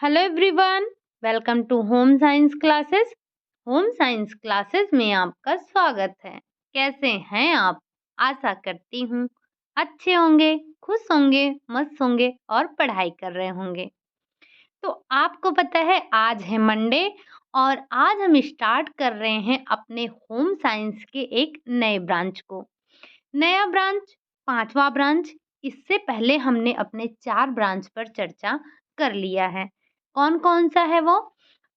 Hello everyone, welcome to home science classes. Home science classes में आपका स्वागत है। कैसे हैं आप? आशा करती हूँ अच्छे होंगे, खुश होंगे, मस्त होंगे और पढ़ाई कर रहे होंगे। तो आपको पता है आज है मंडे और आज हम स्टार्ट कर रहे हैं अपने होम साइंस के एक नए ब्रांच को। नया ब्रांच, पांचवा ब्रांच। इससे पहले हमने अपने 4 ब्रांच पर चर्चा कर लिया है। कौन-कौन सा है वो?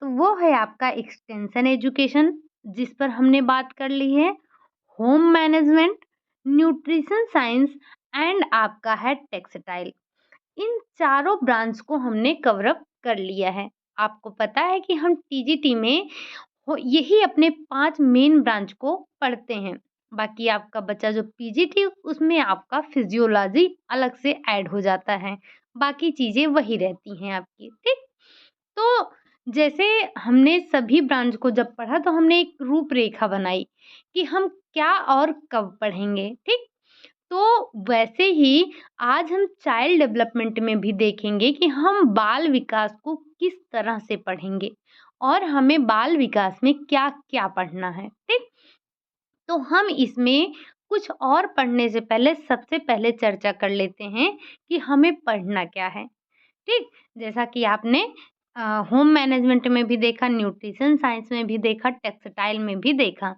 तो वो है आपका एक्सटेंशन एजुकेशन, जिस पर हमने बात कर ली है, home management, nutrition science and आपका है टेक्सटाइल। इन चारों ब्रांच को हमने कवर अप कर लिया है। आपको पता है कि हम टीजीटी में यही अपने 5 मेन ब्रांच को पढ़ते हैं। बाकी आपका बचा जो पीजीटी उसमें आपका फिजियोलॉजी अलग से ऐड हो जाता है। बाकी चीज़ें वही रहती हैं आपकी, ठीक? तो जैसे हमने सभी ब्रांच को जब पढ़ा तो हमने एक रूपरेखा बनाई कि हम क्या और कब पढ़ेंगे, ठीक? तो वैसे ही आज हम चाइल्ड डेवलपमेंट में भी देखेंगे कि हम बाल विकास को किस तरह से पढ़ेंगे और हमें बाल विकास में क्या-क्या पढ़ना है, ठीक? तो हम इसमें कुछ और पढ़ने से पहले सबसे पहले चर्चा कर लेते हैं कि हमें पढ़ना क्या है, ठीक? जैसा कि आपने होम मैनेजमेंट में भी देखा, न्यूट्रिशन साइंस में भी देखा, टेक्सटाइल में भी देखा।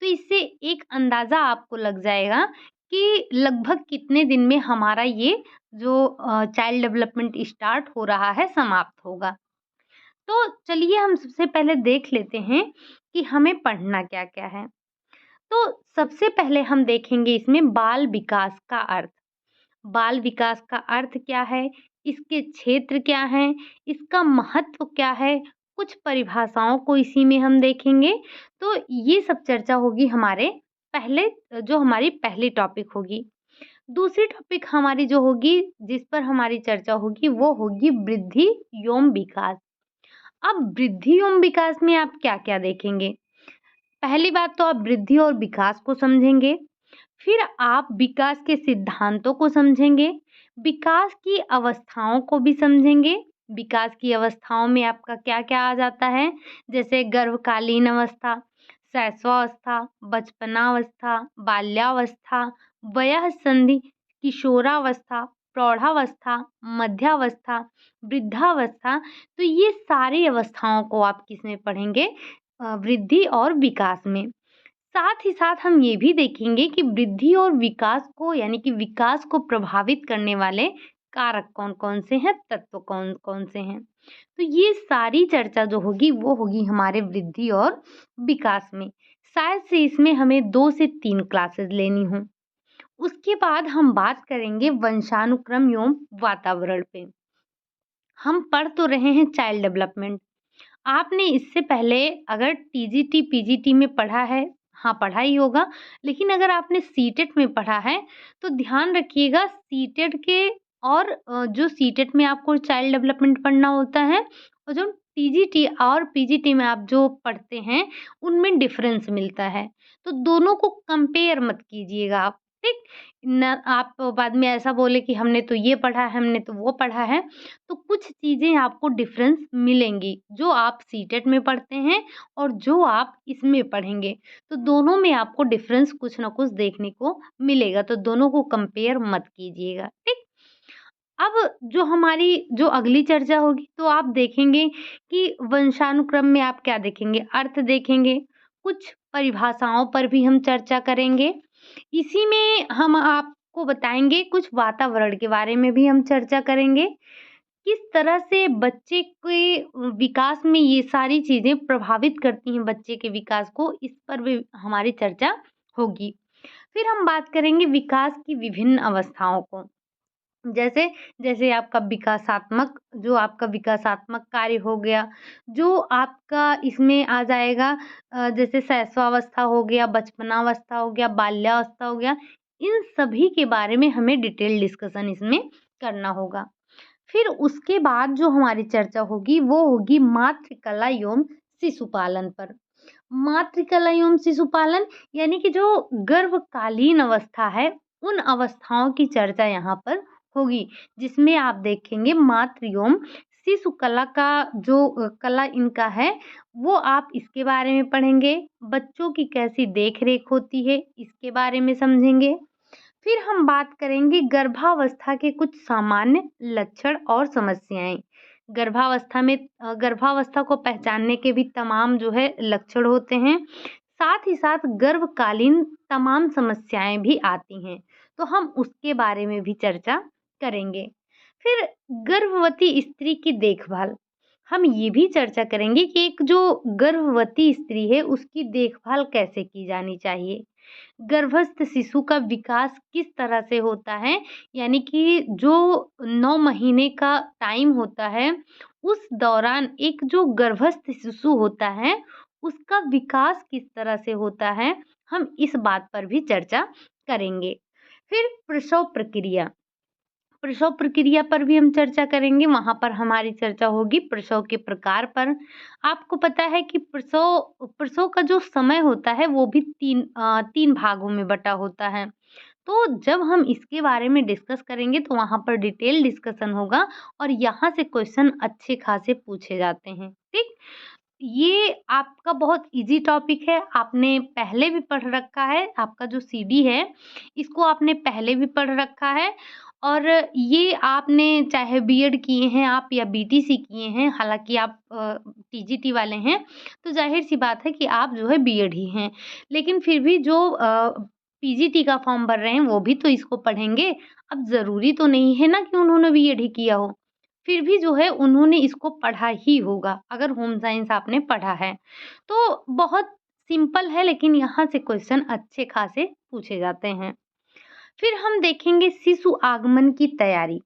तो इससे एक अंदाज़ा आपको लग जाएगा कि लगभग कितने दिन में हमारा ये जो चाइल्ड डेवलपमेंट स्टार्ट हो रहा है, समाप्त होगा। तो चलिए हम सबसे पहले देख लेते हैं कि हमें पढ़ना क्या-क्या है। तो सबसे पहले हम देखेंगे इसमें बाल विकास का अर्थ। बाल विकास का अर्थ क्या है? इसके क्षेत्र क्या हैं? इसका महत्व क्या है? कुछ परिभाषाओं को इसी में हम देखेंगे। तो ये सब चर्चा होगी हमारे पहले जो हमारी पहली टॉपिक होगी। दूसरी टॉपिक हमारी जो होगी, जिस पर हमारी चर्चा होगी, वो होगी वृद्धि एवं विकास। अब वृद्धि एवं विकास में आप क्या-क्या देखेंगे? पहली बात तो आप वृद्धि और विकास को समझेंगे। फिर आप विकास के सिद्धांतों को समझेंगे, विकास की अवस्थाओं को भी समझेंगे। विकास की अवस्थाओं में आपका क्या-क्या आ जाता है? जैसे गर्भकालीन अवस्था, शैशवावस्था, बचपनावस्था, बाल्यावस्था, वयःसंधि, किशोरावस्था, प्रौढ़ावस्था, मध्यावस्था, वृद्धावस्था। तो ये सारी अवस्थाओं को आप किसमें पढ़ेंगे? वृद्धि और विकास में। साथ ही साथ हम ये भी देखेंगे कि वृद्धि और विकास को यानी कि विकास को प्रभावित करने वाले कारक कौन-कौन से हैं, तत्व कौन-कौन से हैं। तो ये सारी चर्चा जो होगी वो होगी हमारे वृद्धि और विकास में। शायद से इसमें हमें 2 से 3 क्लासेस लेनी हों। उसके बाद हम बात करेंगे वंशानुक्रम एवं वातावरण पे। हम पढ़ तो रहे हैं चाइल्ड डेवलपमेंट। आपने इससे पहले अगर टीजीटी, पीजीटी में पढ़ा है, हाँ, पढ़ा ही होगा, लेकिन अगर आपने सीटेट में पढ़ा है, तो ध्यान रखिएगा सीटेट के और जो सीटेट में आपको चाइल्ड डेवलपमेंट पढ़ना होता है और जो टीजीटी और पीजीटी में आप जो पढ़ते हैं, उनमें डिफ़रेंस मिलता है। तो दोनों को कंपेयर मत कीजिएगा आप, ठीक? ना आप बाद में ऐसा बोले कि हमने तो ये पढ़ा है, हमने तो वो पढ़ा है। तो कुछ चीज़ें आपको डिफ़रेंस मिलेंगी, जो आप सीटेट में पढ़ते हैं और जो आप इसमें पढ़ेंगे। तो दोनों में आपको डिफ़रेंस कुछ न कुछ देखने को मिलेगा, तो दोनों को कंपेयर मत कीजिएगा, ठीक? अब जो हमारी जो अगली चर्चा होगी, तो आप देखेंगे कि वंशानुक्रम में आप क्या देखेंगे? अर्थ देखेंगे, कुछ परिभाषाओं पर भी हम चर्चा करेंगे। इसी में हम आपको बताएँगे कुछ वातावरण के बारे में भी हम चर्चा करेंगे। किस तरह से बच्चे के विकास में ये सारी चीज़ें प्रभावित करती हैं बच्चे के विकास को, इस पर भी हमारी चर्चा होगी। फिर हम बात करेंगे विकास की विभिन्न अवस्थाओं को। जैसे जैसे आपका विकासात्मक जो आपका विकासात्मक कार्य हो गया, जो आपका इसमें आ जाएगा जैसे शैशवावस्था हो गया, बचपनावस्था हो गया, बाल्यावस्था हो गया, इन सभी के बारे में हमें डिटेल डिस्कशन इसमें करना होगा। फिर उसके बाद जो हमारी चर्चा होगी वो होगी मातृकला एवं शिशुपालन पर। मातृकला एवं शिशुपालन यानी कि जो गर्भकालीन अवस्था है, उन अवस्थाओं की चर्चा यहाँ पर होगी, जिसमें आप देखेंगे मातृ एवं शिशु कला का जो कला इनका है वो आप इसके बारे में पढ़ेंगे। बच्चों की कैसी देख-रेख होती है इसके बारे में समझेंगे। फिर हम बात करेंगे गर्भावस्था के कुछ सामान्य लक्षण और समस्याएँ। गर्भावस्था को पहचानने के भी तमाम जो है लक्षण होते हैं। साथ ही साथ गर्भकालीन तमाम समस्याएँ भी आती हैं, तो हम उसके बारे में भी चर्चा करेंगे। फिर गर्भवती स्त्री की देखभाल, हम ये भी चर्चा करेंगे कि एक जो गर्भवती स्त्री है उसकी देखभाल कैसे की जानी चाहिए। गर्भस्थ शिशु का विकास किस तरह से होता है, यानी कि जो 9 महीने का टाइम होता है, उस दौरान एक जो गर्भस्थ शिशु होता है, उसका विकास किस तरह से होता है, हम इस बात पर भी चर्चा करेंगे। फिर प्रसव प्रक्रिया पर भी हम चर्चा करेंगे, वहाँ पर हमारी चर्चा होगी प्रसव के प्रकार पर। आपको पता है कि प्रसव प्रसव का जो समय होता है वो भी 3 भागों में बँटा होता है। तो जब हम इसके बारे में डिस्कस करेंगे तो वहाँ पर डिटेल डिस्कशन होगा और यहाँ से क्वेश्चन अच्छे खासे पूछे जाते हैं, ठीक? ये आपका बहुत ईज़ी टॉपिक है, आपने पहले भी पढ़ रखा है, आपका जो सीडी है, इसको आपने पहले भी पढ़ रखा है और ये आपने चाहे बीएड किए हैं आप या बीटीसी किए हैं, हालाँकि आप टीजीटी वाले हैं, तो ज़ाहिर-सी बात है कि आप जो है बीएड ही हैं। लेकिन फिर भी जो पीजीटी का फॉर्म भर रहे हैं, वो भी तो इसको पढ़ेंगे। अब ज़रूरी तो नहीं है ना कि उन्होंने बीएड ही किया हो। फिर भी जो है उन्होंने इसको पढ़ा ही होगा, अगर होम साइंस आपने पढ़ा है। तो बहुत सिंपल है लेकिन यहाँ से क्वेश्चन अच्छे खासे पूछे जाते हैं। फिर हम देखेंगे शिशु आगमन की तैयारी,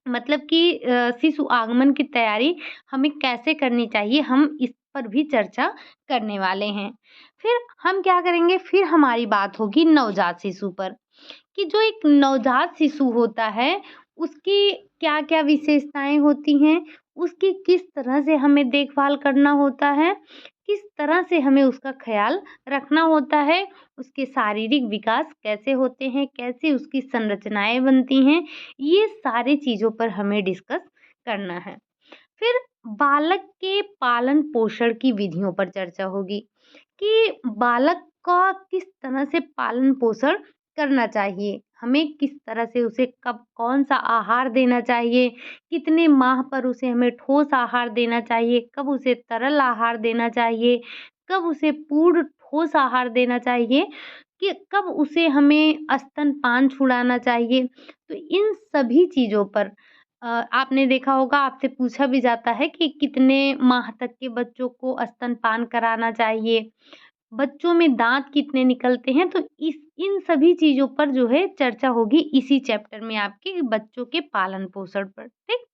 मतलब कि शिशु आगमन की तैयारी हमें कैसे करनी चाहिए, हम इस पर भी चर्चा करने वाले हैं। फिर हम क्या करेंगे, फिर हमारी बात होगी नवजात शिशु पर। कि जो एक नवजात शिशु होता है, उसकी क्या-क्या विशेषताएँ होती हैं, उसकी किस तरह से हमें देखभाल करना होता है, किस तरह से हमें उसका ख़्याल रखना होता है, उसके शारीरिक विकास कैसे होते हैं, कैसे उसकी संरचनाएँ बनती हैं, ये सारी चीज़ों पर हमें डिस्कस करना है। फिर बालक के पालन-पोषण की विधियों पर चर्चा होगी कि बालक का किस तरह से पालन-पोषण करना चाहिए, हमें किस तरह से उसे कब कौन-सा आहार देना चाहिए, कितने माह पर उसे हमें ठोस आहार देना चाहिए, कब उसे तरल आहार देना चाहिए, कब उसे पूर्ण ठोस आहार देना चाहिए, कि कब उसे हमें स्तनपान छुड़ाना चाहिए। तो इन सभी चीज़ों पर आपने देखा होगा आपसे पूछा भी जाता है कि कितने माह तक के बच्चों को स्तनपान कराना चाहिए, बच्चों में दाँत कितने निकलते हैं, तो इस इन सभी चीज़ों पर जो है चर्चा होगी इसी चैप्टर में आपके बच्चों के पालन-पोषण पर, ठीक?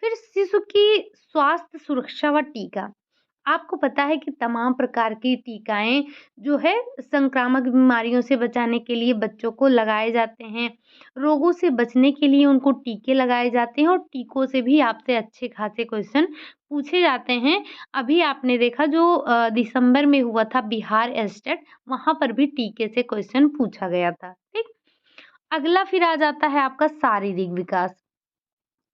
फिर शिशु की स्वास्थ्य सुरक्षा व टीका। आपको पता है कि तमाम प्रकार की टीकाएँ जो है संक्रामक बीमारियों से बचाने के लिए बच्चों को लगाए जाते हैं। रोगों से बचने के लिए उनको टीके लगाए जाते हैं और टीकों से भी आपसे अच्छे खासे क्वेश्चन पूछे जाते हैं। अभी आपने देखा जो दिसंबर में हुआ था बिहार एस्टेट, वहाँ पर भी टीके से क्वेश्चन पूछा गया था, ठीक? अगला फिर आ जाता है आपका शारीरिक विकास।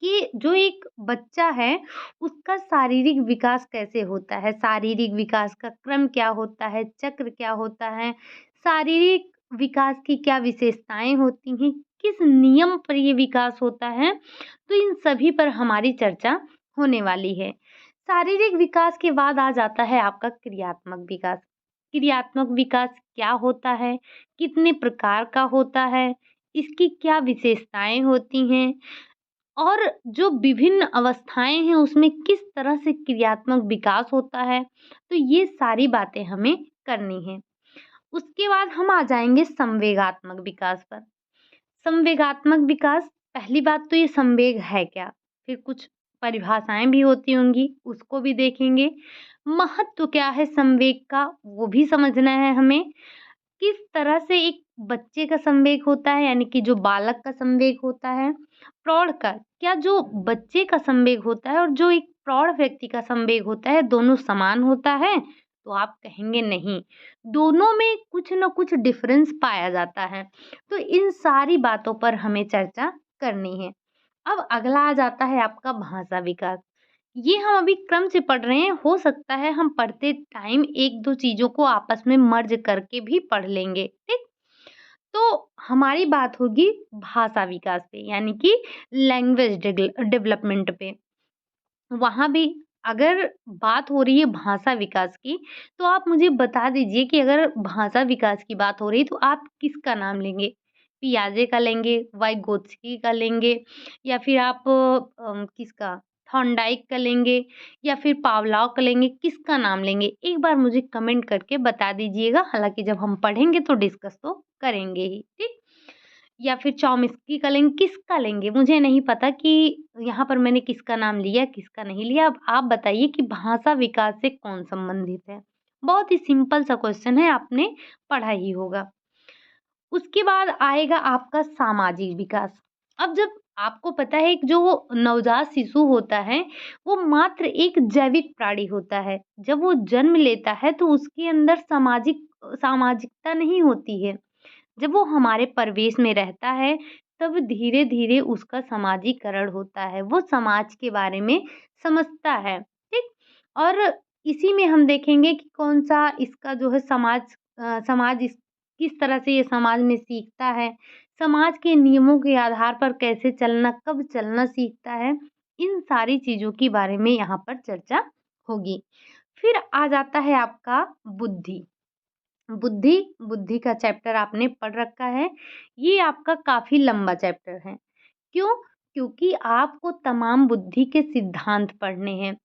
कि जो एक बच्चा है, उसका शारीरिक विकास कैसे होता है, शारीरिक विकास का क्रम क्या होता है, चक्र क्या होता है, शारीरिक विकास की क्या विशेषताएँ होती हैं, किस नियम पर ये विकास होता है, तो इन सभी पर हमारी चर्चा होने वाली है। शारीरिक विकास के बाद आ जाता है आपका क्रियात्मक विकास। क्रियात्मक विकास क्या होता है, कितने प्रकार का होता है, इसकी क्या विशेषताएँ होती हैं, और जो विभिन्न अवस्थाएँ हैं उसमें किस तरह से क्रियात्मक विकास होता है, तो ये सारी बातें हमें करनी हैं। उसके बाद हम आ जाएँगे संवेगात्मक विकास पर। संवेगात्मक विकास, पहली बात तो ये संवेग है क्या? फिर कुछ परिभाषाएँ भी होती होंगी, उसको भी देखेंगे। महत्व क्या है संवेग का, वो भी समझना है हमें। किस तरह से एक बच्चे का संवेग होता है, यानी कि जो बालक का संवेग होता है, प्रौढ़ का, क्या जो बच्चे का संवेग होता है और जो एक प्रौढ़ व्यक्ति का संवेग होता है, दोनों समान होता है? तो आप कहेंगे नहीं, दोनों में कुछ न कुछ डिफरेंस पाया जाता है। तो इन सारी बातों पर हमें चर्चा करनी है। अब अगला आ जाता है आपका भाषा विकास। ये हम अभी क्रम से पढ़ रहे हैं, हो सकता है हम पढ़ते टाइम 1-2 चीज़ों को आपस में मर्ज करके भी पढ़ लेंगे, ठीक? तो हमारी बात होगी भाषा विकास पे, यानी कि लैंग्वेज डेवलपमेंट पे। वहाँ भी अगर बात हो रही है भाषा विकास की, तो आप मुझे बता दीजिए कि अगर भाषा विकास की बात हो रही है, तो आप किसका नाम लेंगे? पियाजे का लेंगे, वाइगोत्स्की का लेंगे या फिर आप किसका थॉर्नडाइक का लेंगे या फिर पावलोव का लेंगे, किसका नाम लेंगे? एक बार मुझे कमेंट करके बता दीजिएगा। हालाँकि जब हम पढ़ेंगे तो डिस्कस तो करेंगे ही, ठीक? या फिर चॉम्स्की का लेंगे, किसका लेंगे? मुझे नहीं पता कि यहाँ पर मैंने किसका नाम लिया, किसका नहीं लिया। अब आप बताइए कि भाषा विकास से कौन संबंधित है? बहुत ही सिंपल सा क्वेश्चन है, आपने पढ़ा ही होगा। उसके बाद आएगा आपका सामाजिक विकास। अब जब आपको पता है एक जो नवजात शिशु होता है, वो मात्र एक जैविक प्राणी होता है। जब वो जन्म लेता है तो उसके अंदर सामाजिकता नहीं होती है। जब वो हमारे परिवेश में रहता है, तब धीरे-धीरे उसका समाजीकरण होता है, वो समाज के बारे में समझता है, ठीक? और इसी में हम देखेंगे कि कौन-सा इसका जो है समाज इस किस तरह से ये समाज में सीखता है, समाज के नियमों के आधार पर कैसे चलना, कब चलना सीखता है, इन सारी चीज़ों के बारे में यहाँ पर चर्चा होगी। फिर आ जाता है आपका बुद्धि। बुद्धि बुद्धि का चैप्टर आपने पढ़ रखा है। ये आपका काफ़ी लंबा चैप्टर है। क्यों? क्योंकि आपको तमाम बुद्धि के सिद्धांत पढ़ने हैं।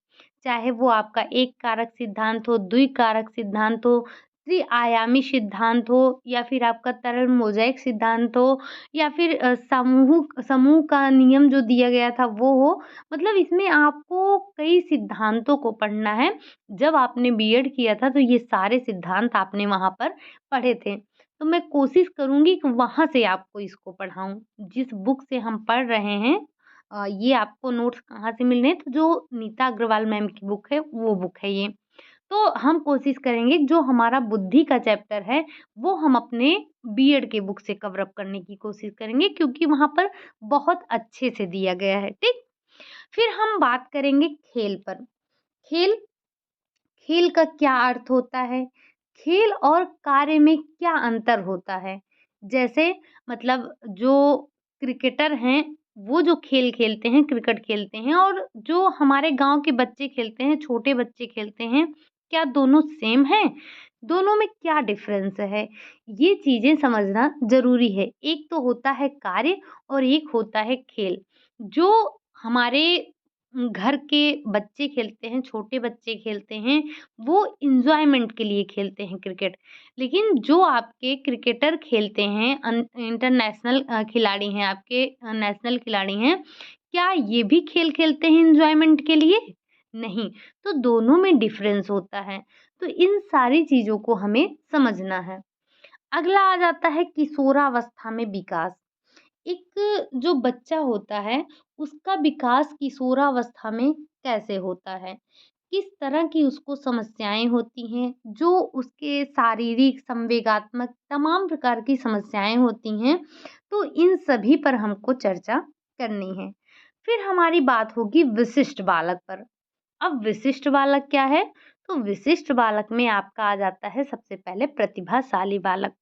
चाहे वो आपका एक कारक सिद्धांत हो, द्विकारक सिद्धांत हो, त्रिआयामी सिद्धांत हो या फिर आपका तरल मोज़ेक सिद्धांत हो या फिर समूह समूह का नियम जो दिया गया था वो हो। मतलब इसमें आपको कई सिद्धांतों को पढ़ना है। जब आपने बीएड किया था तो ये सारे सिद्धांत आपने वहाँ पर पढ़े थे। तो मैं कोशिश करूँगी कि वहाँ से आपको इसको पढ़ाऊँ। जिस बुक से हम पढ़ रहे हैं ये आपको नोट्स कहाँ से मिल रहे हैं, तो जो नीता अग्रवाल मैम की बुक है, वो बुक है ये। तो हम कोशिश करेंगे जो हमारा बुद्धि का चैप्टर है, वो हम अपने बीएड के बुक से कवर अप करने की कोशिश करेंगे क्योंकि वहाँ पर बहुत अच्छे से दिया गया है, ठीक? फिर हम बात करेंगे खेल पर। खेल खेल का क्या अर्थ होता है? खेल और कार्य में क्या अंतर होता है? जैसे मतलब जो क्रिकेटर हैं, वो जो खेल खेलते हैं, क्रिकेट खेलते हैं और जो हमारे गाँव के बच्चे खेलते हैं, छोटे बच्चे खेलते हैं, क्या दोनों सेम हैं? दोनों में क्या डिफ़रेंस है? ये चीज़ें समझना ज़रूरी है। एक तो होता है कार्य और एक होता है खेल। जो हमारे घर के बच्चे खेलते हैं, छोटे बच्चे खेलते हैं, वो एन्जॉयमेंट के लिए खेलते हैं क्रिकेट। लेकिन जो आपके क्रिकेटर खेलते हैं इंटरनेशनल खिलाड़ी हैं आपके नेशनल खिलाड़ी हैं, क्या ये भी खेल खेलते हैं एन्जॉयमेंट के लिए? नहीं, तो दोनों में डिफ़रेंस होता है। तो इन सारी चीज़ों को हमें समझना है। अगला आ जाता है किशोरावस्था में विकास। एक जो बच्चा होता है, उसका विकास किशोरावस्था में कैसे होता है? किस तरह की उसको समस्याएँ होती हैं, जो उसके शारीरिक, संवेगात्मक तमाम प्रकार की समस्याएँ होती हैं, तो इन सभी पर हमको चर्चा करनी है। फिर हमारी बात होगी विशिष्ट बालक पर। अब विशिष्ट बालक क्या है? तो विशिष्ट बालक में आपका आ जाता है सबसे पहले प्रतिभाशाली बालक।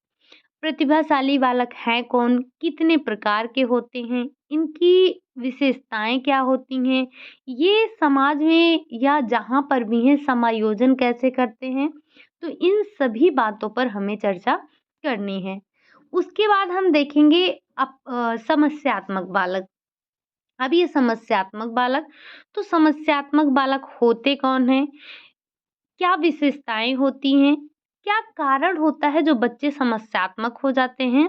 प्रतिभाशाली बालक हैं कौन? कितने प्रकार के होते हैं? इनकी विशेषताएँ क्या होती हैं? ये समाज में या जहाँ पर भी हैं समायोजन कैसे करते हैं? तो इन सभी बातों पर हमें चर्चा करनी है। उसके बाद हम देखेंगे समस्यात्मक बालक। अब ये समस्यात्मक बालक, तो समस्यात्मक बालक होते कौन हैं? क्या विशेषताएँ होती हैं? क्या कारण होता है जो बच्चे समस्यात्मक हो जाते हैं?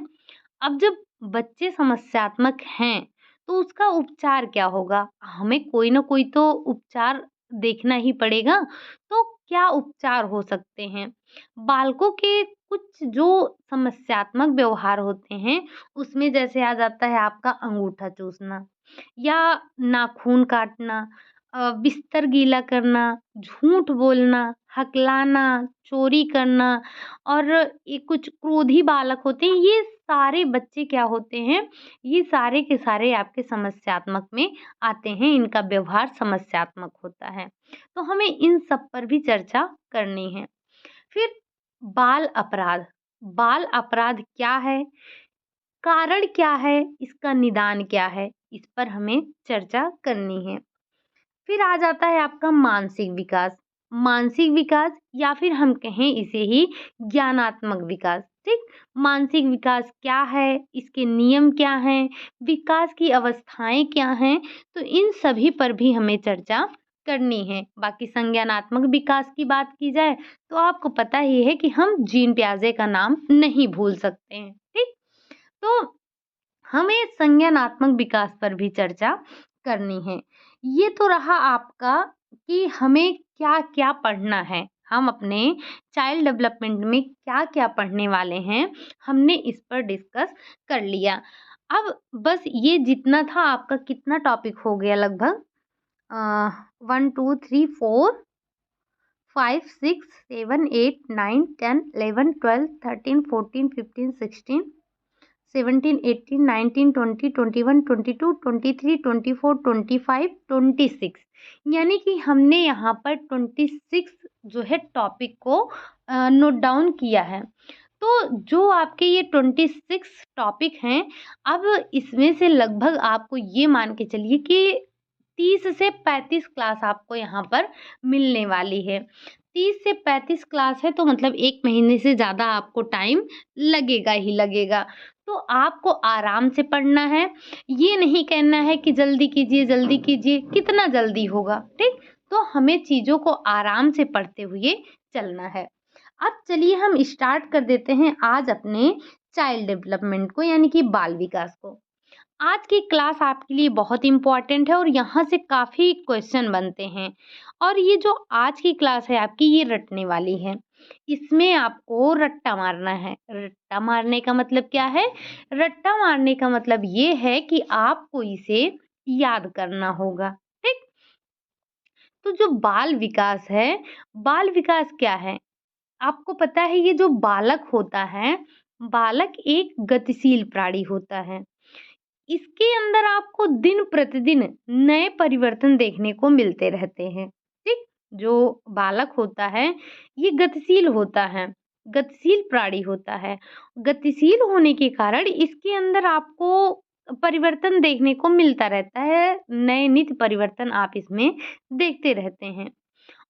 अब जब बच्चे समस्यात्मक हैं, तो उसका उपचार क्या होगा? हमें कोई ना कोई तो उपचार देखना ही पड़ेगा। तो क्या उपचार हो सकते हैं? बालकों के कुछ जो समस्यात्मक व्यवहार होते हैं, उसमें जैसे आ जाता है आपका अंगूठा चूसना या नाखून काटना, बिस्तर गीला करना, झूठ बोलना, हकलाना, चोरी करना और ये कुछ क्रोधी बालक होते हैं, ये सारे बच्चे क्या होते हैं, ये सारे के सारे आपके समस्यात्मक में आते हैं, इनका व्यवहार समस्यात्मक होता है। तो हमें इन सब पर भी चर्चा करनी है। फिर बाल अपराध, बाल अपराध क्या है? कारण क्या है? इसका निदान क्या है? इस पर हमें चर्चा करनी है। फिर आ जाता है आपका मानसिक विकास। मानसिक विकास या फिर हम कहें इसे ही ज्ञानात्मक विकास, ठीक? मानसिक विकास क्या है? इसके नियम क्या हैं? विकास की अवस्थाएँ क्या हैं? तो इन सभी पर भी हमें चर्चा करनी है। बाकी संज्ञानात्मक विकास की बात की जाए तो आपको पता ही है कि हम जीन पियाजे का नाम नहीं भूल सकते हैं, ठीक? तो हमें संज्ञानात्मक विकास पर भी चर्चा करनी है। ये तो रहा आपका कि हमें क्या-क्या पढ़ना है। हम अपने चाइल्ड डेवलपमेंट में क्या-क्या पढ़ने वाले हैं, हमने इस पर डिस्कस कर लिया। अब बस ये जितना था आपका कितना टॉपिक हो गया लगभग 1, 2, 3, 4, 5, 6, 7, 8, 9, 10, 11, 12, 13, 14, 15, 16, 17, 18, 19, 20, 21, 22, 23, 24, 25, 26 यानी कि हमने यहाँ पर 26 जो है टॉपिक को नोट डाउन किया है। तो जो आपके ये 26 टॉपिक हैं, अब इसमें से लगभग आपको ये मान के चलिए कि 30 से 35 क्लास आपको यहाँ पर मिलने वाली है। 30 से 35 क्लास है तो मतलब 1 महीने से ज़्यादा आपको टाइम लगेगा ही लगेगा। तो आपको आराम से पढ़ना है, ये नहीं कहना है कि जल्दी कीजिए, कितना जल्दी होगा, ठीक? तो हमें चीज़ों को आराम से पढ़ते हुए चलना है। अब चलिए हम स्टार्ट कर देते हैं आज अपने चाइल्ड डेवलपमेंट को यानी कि बाल विकास को। आज की क्लास आपके लिए बहुत इम्पोर्टेंट है और यहाँ से काफ़ी क्वेश्चन बनते हैं और ये जो आज की क्लास है आपकी ये रटने वाली है। इसमें आपको रट्टा मारना है। रट्टा मारने का मतलब क्या है? रट्टा मारने का मतलब ये है कि आपको इसे याद करना होगा, ठीक? तो जो बाल विकास है, बाल विकास क्या है? आपको पता है ये जो बालक होता है, बालक एक गतिशील प्राणी होता है। इसके अंदर आपको दिन प्रतिदिन नए परिवर्तन देखने को मिलते रहते हैं, ठीक? जो बालक होता है, ये गतिशील होता है, गतिशील प्राणी होता है। गतिशील होने के कारण इसके अंदर आपको परिवर्तन देखने को मिलता रहता है, नए नित्य परिवर्तन आप इसमें देखते रहते हैं।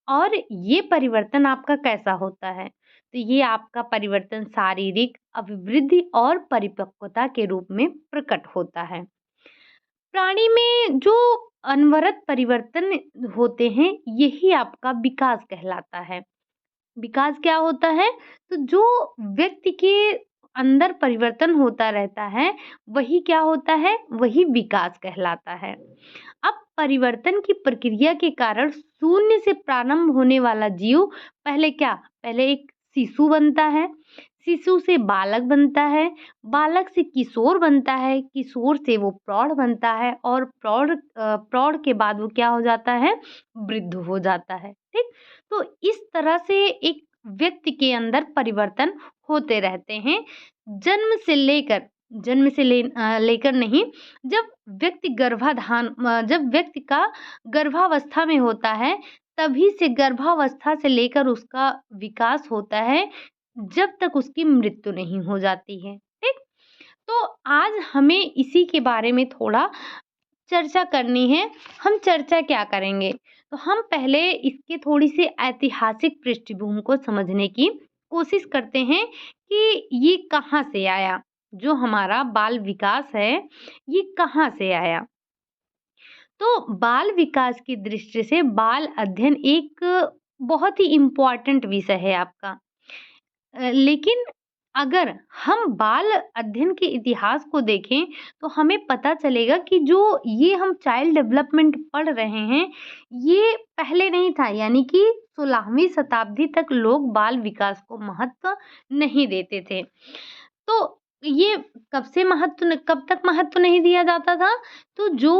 और ये परिवर्तन आपका कैसा होता है? तो ये आपका परिवर्तन शारीरिक, अभिवृद्धि और परिपक्वता के रूप में प्रकट होता है। प्राणी में जो अनवरत परिवर्तन होते हैं, यही आपका विकास कहलाता है। विकास क्या होता है? तो जो व्यक्ति के अंदर परिवर्तन होता रहता है, वही क्या होता है? वही विकास कहलाता है। अब परिवर्तन की प्रक्रिया के कारण शून्य से प्रारंभ होने वाला जीव पहले क्या? पहले एक शिशु बनता है, शिशु से बालक बनता है, बालक से किशोर बनता है, किशोर से वो प्रौढ़ बनता है और प्रौढ़ के बाद वो क्या हो जाता है? वृद्ध हो जाता है, ठीक? तो इस तरह से एक व्यक्ति के अंदर परिवर्तन होते रहते हैं। लेकर नहीं, जब व्यक्ति का गर्भावस्था में होता है, तभी से गर्भावस्था से लेकर उसका विकास होता है, जब तक उसकी मृत्यु नहीं हो जाती है, ठीक? तो आज हमें इसी के बारे में थोड़ा चर्चा करनी है। हम चर्चा क्या करेंगे? तो हम पहले इसके थोड़ी-सी ऐतिहासिक पृष्ठभूमि को समझने की कोशिश करते हैं कि ये कहाँ से आया? जो हमारा बाल विकास है, ये कहाँ से आया? तो बाल विकास की दृष्टि से बाल अध्ययन एक बहुत ही इम्पोर्टेंट विषय है आपका। लेकिन अगर हम बाल अध्ययन के इतिहास को देखें तो हमें पता चलेगा कि जो ये हम चाइल्ड डेवलपमेंट पढ़ रहे हैं, ये पहले नहीं था, यानी कि 16वीं शताब्दी तक लोग बाल विकास को महत्व नहीं देते थे। तो ये कब तक महत्व नहीं दिया जाता था? तो जो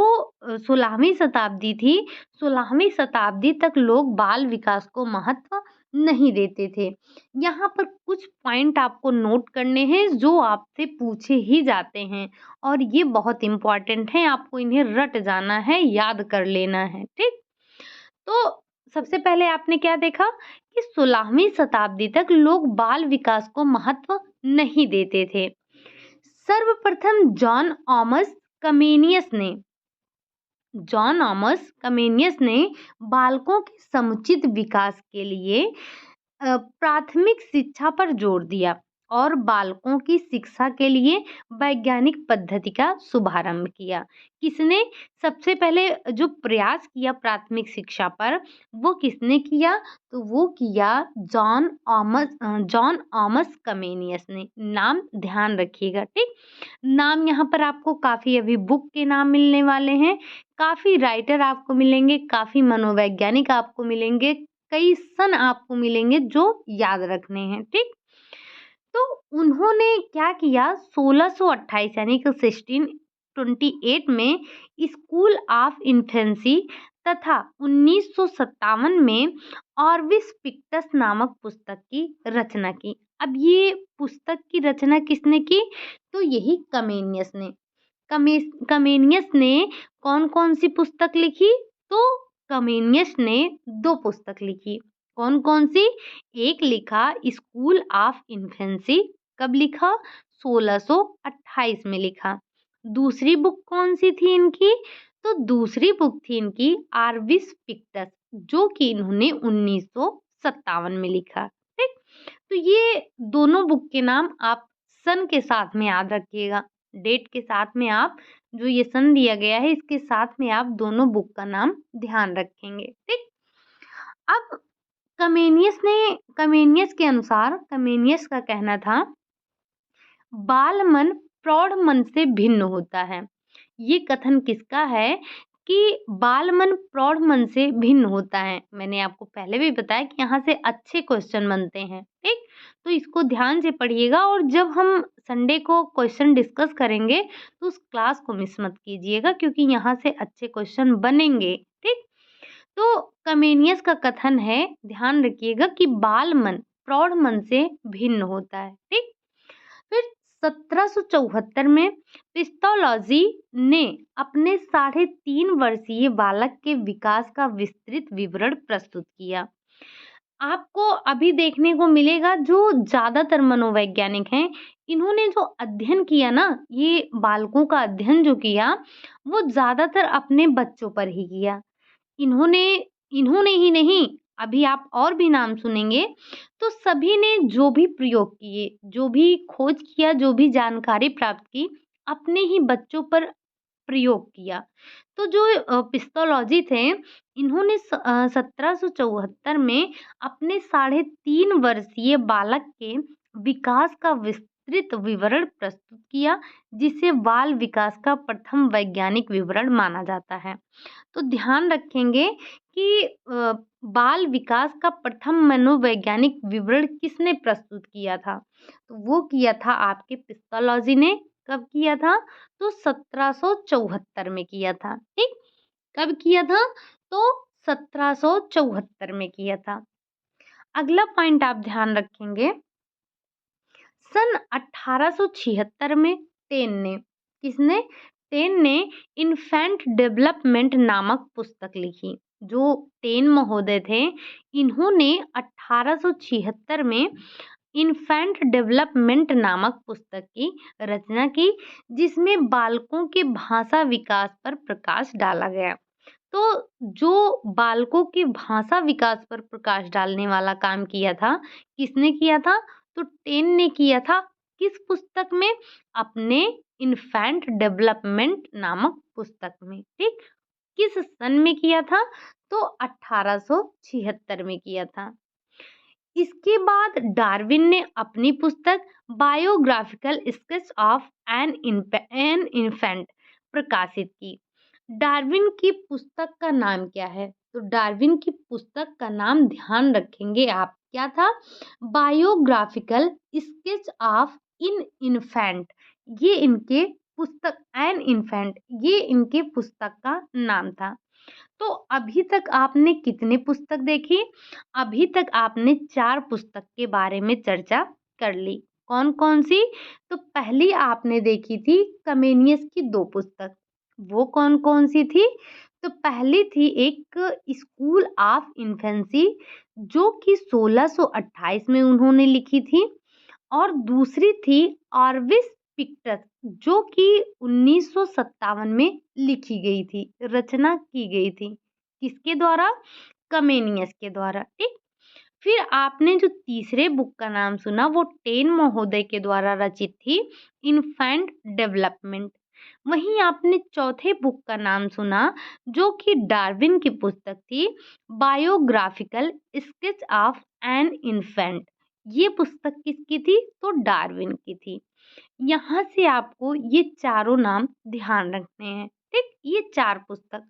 16वीं शताब्दी थी, 16वीं शताब्दी तक लोग बाल विकास को महत्व नहीं देते थे। यहाँ पर कुछ पॉइंट आपको नोट करने हैं जो आपसे पूछे ही जाते हैं और ये बहुत इम्पोर्टेंट हैं, आपको इन्हें रट जाना है, याद कर लेना है, ठीक? तो सबसे पहले आपने क्या देखा कि 16वीं शताब्दी तक लोग बाल विकास को महत्व नहीं देते थे। सर्वप्रथम जॉन ऑमस कमेनियस ने बालकों के समुचित विकास के लिए प्राथमिक शिक्षा पर जोर दिया और बालकों की शिक्षा के लिए वैज्ञानिक पद्धति का शुभारंभ किया। किसने सबसे पहले जो प्रयास किया प्राथमिक शिक्षा पर, वो किसने किया? तो वो किया जॉन ऑमस कमेनियस ने। नाम ध्यान रखिएगा, ठीक? नाम यहाँ पर आपको काफ़ी अभी बुक के नाम मिलने वाले हैं, काफ़ी राइटर आपको मिलेंगे, काफ़ी मनोवैज्ञानिक आपको मिलेंगे, कई सन आपको मिलेंगे जो याद रखने हैं, ठीक? तो उन्होंने क्या किया 1628 यानी कि 1628 में स्कूल ऑफ इन्फेंसी तथा 1957 में ऑर्विस पिक्टस नामक पुस्तक की रचना की। अब ये पुस्तक की रचना किसने की? तो यही कमेनियस ने। कमेनियस ने कौन-कौन सी पुस्तक लिखी? तो कमेनियस ने 2 पुस्तक लिखी। कौन-कौन सी? एक लिखा स्कूल ऑफ इन्फेंसी, कब लिखा? 1628 में लिखा। दूसरी बुक कौन सी थी इनकी? तो दूसरी बुक थी इनकी आर्विस पिक्टस, जो कि इन्होंने 1957 में लिखा, ठीक? तो ये दोनों बुक के नाम आप सन के साथ में याद रखिएगा। डेट के साथ में आप जो ये सन दिया गया है इसके साथ में आप दोनों बुक का नाम ध्यान रखेंगे, ठीक? अब कमेनियस के अनुसार कमेनियस का कहना था बाल मन प्रौढ़ मन से भिन्न होता है। ये कथन किसका है कि बाल मन प्रौढ़ मन से भिन्न होता है? मैंने आपको पहले भी बताया कि यहाँ से अच्छे क्वेश्चन बनते हैं, ठीक? तो इसको ध्यान से पढ़िएगा और जब हम संडे को क्वेश्चन डिस्कस करेंगे तो उस क्लास को मिस मत कीजिएगा क्योंकि यहाँ से अच्छे क्वेश्चन बनेंगे, ठीक? तो कमेनियस का कथन है, ध्यान रखिएगा कि बाल मन प्रौढ़ मन से भिन्न होता है, ठीक? फिर 1774 में पिस्टोलॉजी ने अपने 3.5 वर्षीय बालक के विकास का विस्तृत विवरण प्रस्तुत किया। आपको अभी देखने को मिलेगा जो ज़्यादातर मनोवैज्ञानिक हैं, इन्होंने जो अध्ययन किया ना, ये बालकों का अध्ययन जो किया, वो ज़्यादातर अपने बच्चों पर ही किया। इन्होंने इन्होंने ही नहीं, अभी आप और भी नाम सुनेंगे, तो सभी ने जो भी प्रयोग किए, जो भी खोज किया, जो भी जानकारी प्राप्त की, अपने ही बच्चों पर प्रयोग किया। तो जो पिस्टोलॉजी थे, इन्होंने 1774 में अपने 3.5 वर्षीय बालक के विकास का विस्तृत विवरण प्रस्तुत किया, जिसे बाल विकास का प्रथम वैज्ञानिक विवरण माना जाता है। तो ध्यान रखेंगे कि बाल विकास का प्रथम मनोवैज्ञानिक विवरण किसने प्रस्तुत किया था? तो वो किया था आपके पिस्टोलॉजी ने। कब किया था? तो 1774 में किया था, ठीक? कब किया था? तो 1774 में किया था। अगला पॉइंट आप ध्यान रखेंगे, सन 1876 में किसने? टेन ने इन्फेंट डेवलपमेंट नामक पुस्तक लिखी। जो टेन महोदय थे, इन्होंने 1876 में इन्फेंट डेवलपमेंट नामक पुस्तक की रचना की, जिसमें बालकों के भाषा विकास पर प्रकाश डाला गया। तो जो बालकों के भाषा विकास पर प्रकाश डालने वाला काम किया था, किसने किया था? तो टेन ने किया था। किस पुस्तक में? अपने इन्फेंट डेवलपमेंट नामक पुस्तक में, ठीक? किस सन में किया था? तो 1876 में किया था। इसके बाद डार्विन ने अपनी पुस्तक biographical sketch of an infant प्रकाशित की। डार्विन की पुस्तक का नाम क्या है? तो डार्विन की पुस्तक का नाम ध्यान रखेंगे आप, क्या था? Biographical sketch of in infant ये इनके पुस्तक एन इन्फेंट, ये इनके पुस्तक का नाम था। तो अभी तक आपने कितने पुस्तक देखी? अभी तक आपने 4 पुस्तक के बारे में चर्चा कर ली। कौन-कौन सी? तो पहली आपने देखी थी कमेनियस की 2 पुस्तक। वो कौन-कौन सी थी? तो पहली थी एक स्कूल ऑफ इन्फेंसी, जो कि 1628 में उन्होंने लिखी थी, और दूसरी थी ऑर्विस पिक्टस, जो कि 1957 में लिखी गई थी, रचना की गई थी। किसके द्वारा? कमेनियस के द्वारा, ठीक। फिर आपने जो तीसरे बुक का नाम सुना वो टेन महोदय के द्वारा रचित थी, इन्फेंट डेवलपमेंट। वहीं आपने चौथे बुक का नाम सुना जो कि डार्विन की पुस्तक थी, biographical sketch of an infant. ये पुस्तक किसकी थी? तो डार्विन की थी। यहाँ से आपको ये चारों नाम ध्यान रखने हैं, ठीक। ये 4 पुस्तक।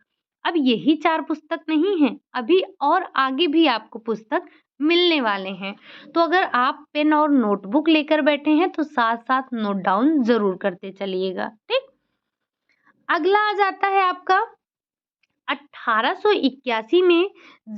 अब यही 4 पुस्तक नहीं है, अभी और आगे भी आपको पुस्तक मिलने वाले हैं। तो अगर आप पेन और नोटबुक लेकर बैठे हैं तो साथ-साथ नोट डाउन ज़रूर करते चलिएगा, ठीक। अगला आ जाता है आपका 1881 में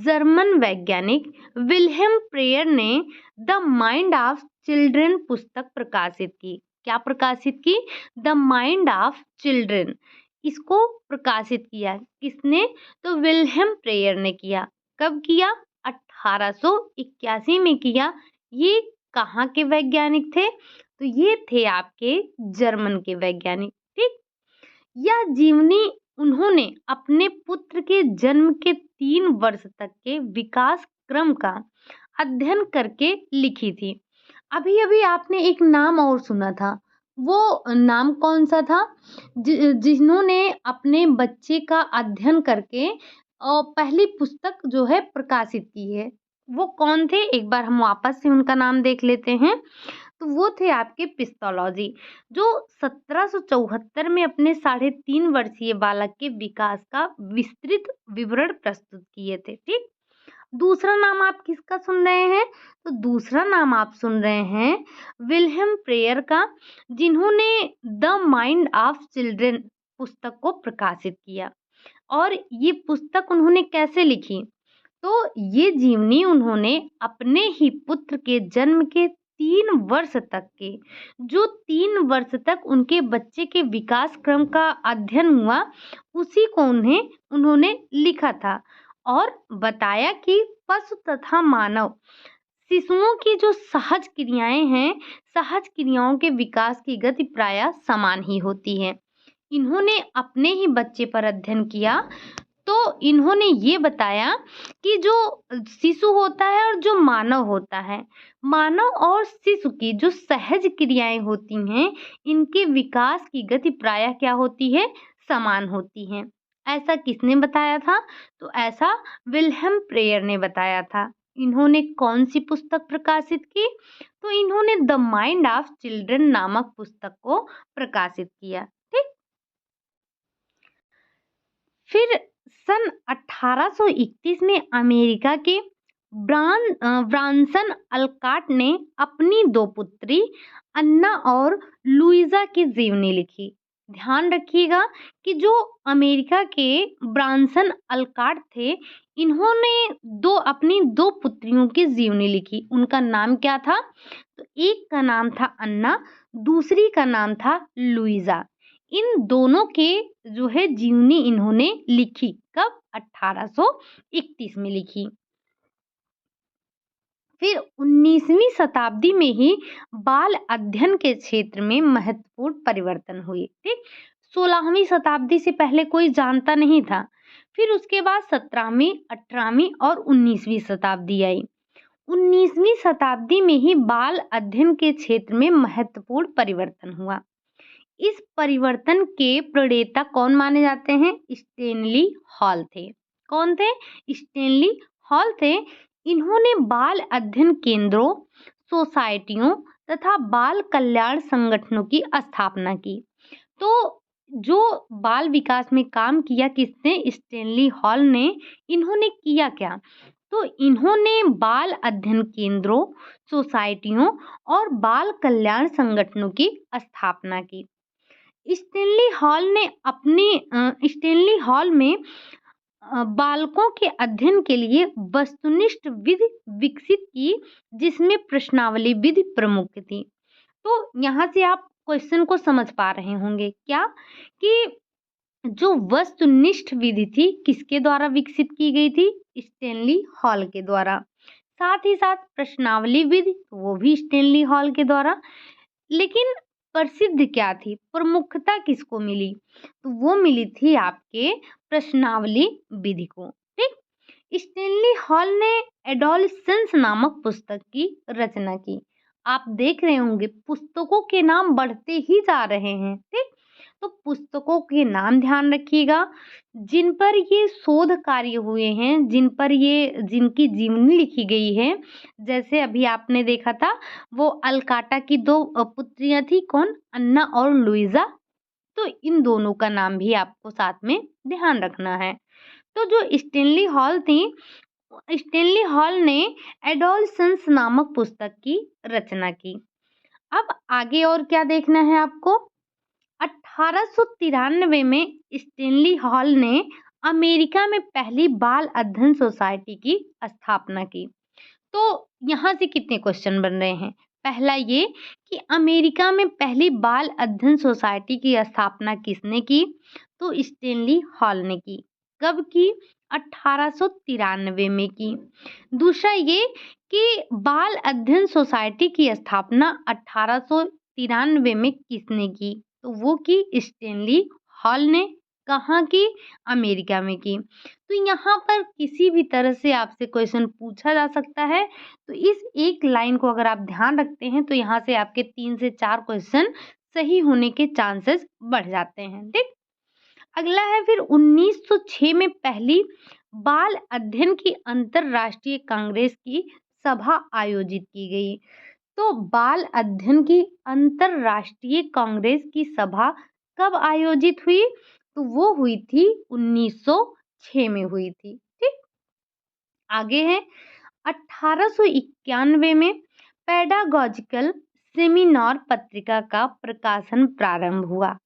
जर्मन वैज्ञानिक विल्हेम प्रेयर ने द माइंड ऑफ चिल्ड्रन पुस्तक प्रकाशित की। क्या प्रकाशित की? The mind of children. इसको प्रकाशित किया किसने? तो विल्हेम प्रेयर ने किया। कब किया? 1881 में किया। ये कहाँ के वैज्ञानिक थे? तो ये थे आपके जर्मन के वैज्ञानिक, ठीक। यह जीवनी उन्होंने अपने पुत्र के जन्म के 3 वर्ष तक के विकास क्रम का अध्ययन करके लिखी थी। अभी-अभी आपने एक नाम और सुना था, वो नाम कौन-सा था? जिन्होंने अपने बच्चे का अध्ययन करके पहली पुस्तक जो है प्रकाशित की है, वो कौन थे? एक बार हम वापस से उनका नाम देख लेते हैं। तो वो थे आपके पिस्टोलॉजी, जो 1774 में अपने 3.5 वर्षीय बालक के विकास का विस्तृत विवरण प्रस्तुत किए थे, ठीक। दूसरा नाम आप किसका सुन रहे हैं? तो दूसरा नाम आप सुन रहे हैं विल्हेम प्रेयर का, जिन्होंने द माइंड ऑफ चिल्ड्रन पुस्तक को प्रकाशित किया। और ये पुस्तक उन्होंने कैसे लिखी? तो ये जीवनी उन्होंने अपने ही पुत्र के जन्म के 3 वर्ष तक के, जो 3 वर्ष तक उनके बच्चे के विकास क्रम का अध्ययन हुआ, उसी को उन्होंने लिखा था और बताया कि पशु तथा मानव शिशुओं की जो सहज क्रियाएं हैं, सहज क्रियाओं के विकास की गति प्रायः समान ही होती है। इन्होंने अपने ही बच्चे पर अध्ययन किया, तो इन्होंने ये बताया कि जो शिशु होता है और जो मानव होता है, मानव और शिशु की जो सहज क्रियाएं होती हैं, इनके विकास की गति प्रायः क्या होती है? समान होती है। ऐसा किसने बताया था? तो ऐसा विल्हेम प्रेयर ने बताया था। इन्होंने कौन सी पुस्तक प्रकाशित की? तो इन्होंने द माइंड ऑफ चिल्ड्रन नामक पुस्तक को प्रकाशित किया, ठीक। फिर सन 1831 में अमेरिका के ब्रांसन अल्काट ने अपनी 2 पुत्री अन्ना और लुइजा की जीवनी लिखी। ध्यान रखिएगा कि जो अमेरिका के ब्रांसन अल्काट थे, इन्होंने अपनी 2 पुत्रियों की जीवनी लिखी। उनका नाम क्या था? तो एक का नाम था अन्ना, दूसरी का नाम था लुइजा। इन दोनों के जो है जीवनी इन्होंने लिखी। कब? 1831 में लिखी। फिर 19वीं शताब्दी में ही बाल अध्ययन के क्षेत्र में महत्वपूर्ण परिवर्तन हुए, ठीक। 16वीं शताब्दी से पहले कोई जानता नहीं था। फिर उसके बाद 17वीं, 18वीं और 19वीं शताब्दी आई। 19वीं शताब्दी में ही बाल अध्ययन के क्षेत्र में महत्वपूर्ण परिवर्तन हुआ। इस परिवर्तन के प्रणेता कौन माने जाते हैं? स्टेनली हॉल थे। कौन थे? स्टेनली हॉल थे। इन्होंने बाल अध्ययन केंद्रों, सोसाइटियों तथा बाल कल्याण संगठनों की स्थापना की। तो जो बाल विकास में काम किया किसने? स्टेनली हॉल ने। इन्होंने किया क्या? तो इन्होंने बाल अध्ययन केंद्रों, सोसाइटियों और बाल कल्याण संगठनों की स्थापना की। स्टेनली हॉल में बालकों के अध्ययन के लिए वस्तुनिष्ठ विधि विकसित की, जिसमें प्रश्नावली विधि प्रमुख थी। तो यहाँ से आप क्वेश्चन को समझ पा रहे होंगे क्या, कि जो वस्तुनिष्ठ विधि थी किसके द्वारा विकसित की गई थी? स्टेनली हॉल के द्वारा। साथ ही साथ प्रश्नावली विधि, वो भी स्टेनली हॉल के द्वारा। लेकिन प्रसिद्ध क्या थी, प्रमुखता किसको मिली? तो वो मिली थी आपके प्रश्नावली विधि को। ठीक, स्टेनली हॉल ने एडोलसेंस नामक पुस्तक की रचना की। आप देख रहे होंगे पुस्तकों के नाम बढ़ते ही जा रहे हैं। ठीक, तो पुस्तकों के नाम ध्यान रखिएगा जिन पर ये शोध कार्य हुए हैं, जिनकी जीवनी लिखी गई है। जैसे अभी आपने देखा था वो अल्काटा की दो पुत्रियां थी, कौन? अन्ना और लुइजा। तो इन दोनों का नाम भी आपको साथ में ध्यान रखना है। तो जो स्टेनली हॉल थी, स्टेनली हॉल ने एडोलसेंस नामक पुस्तक की रचना की। अब आगे और क्या देखना है आपको? 1893 में स्टेनली हॉल ने अमेरिका में पहली बाल अध्ययन सोसाइटी की स्थापना की। तो यहाँ से कितने क्वेश्चन बन रहे हैं? पहला ये कि अमेरिका में पहली बाल अध्ययन सोसाइटी की स्थापना किसने की? तो स्टेनली हॉल ने की। कब की? 1893 में की। दूसरा ये कि बाल अध्ययन सोसाइटी की स्थापना 1893 में किसने की? तो वो की स्टेनली हॉल ने। कहाँ की? अमेरिका में की। तो यहाँ पर किसी भी तरह से आपसे क्वेश्चन पूछा जा सकता है। तो इस एक लाइन को अगर आप ध्यान रखते हैं तो यहाँ से आपके 3 से 4 क्वेश्चन सही होने के चांसेस बढ़ जाते हैं। ठीक, अगला है फिर 1906 में पहली बाल अध्ययन की अंतरराष्ट्रीय कांग्रेस की सभा आयोजित की गई। तो बाल अध्ययन की अंतरराष्ट्रीय कांग्रेस की सभा कब आयोजित हुई? तो वो हुई थी 1906 में हुई थी। ठीक, आगे है 1891 में पेडागॉजिकल सेमिनार पत्रिका का प्रकाशन प्रारंभ हुआ।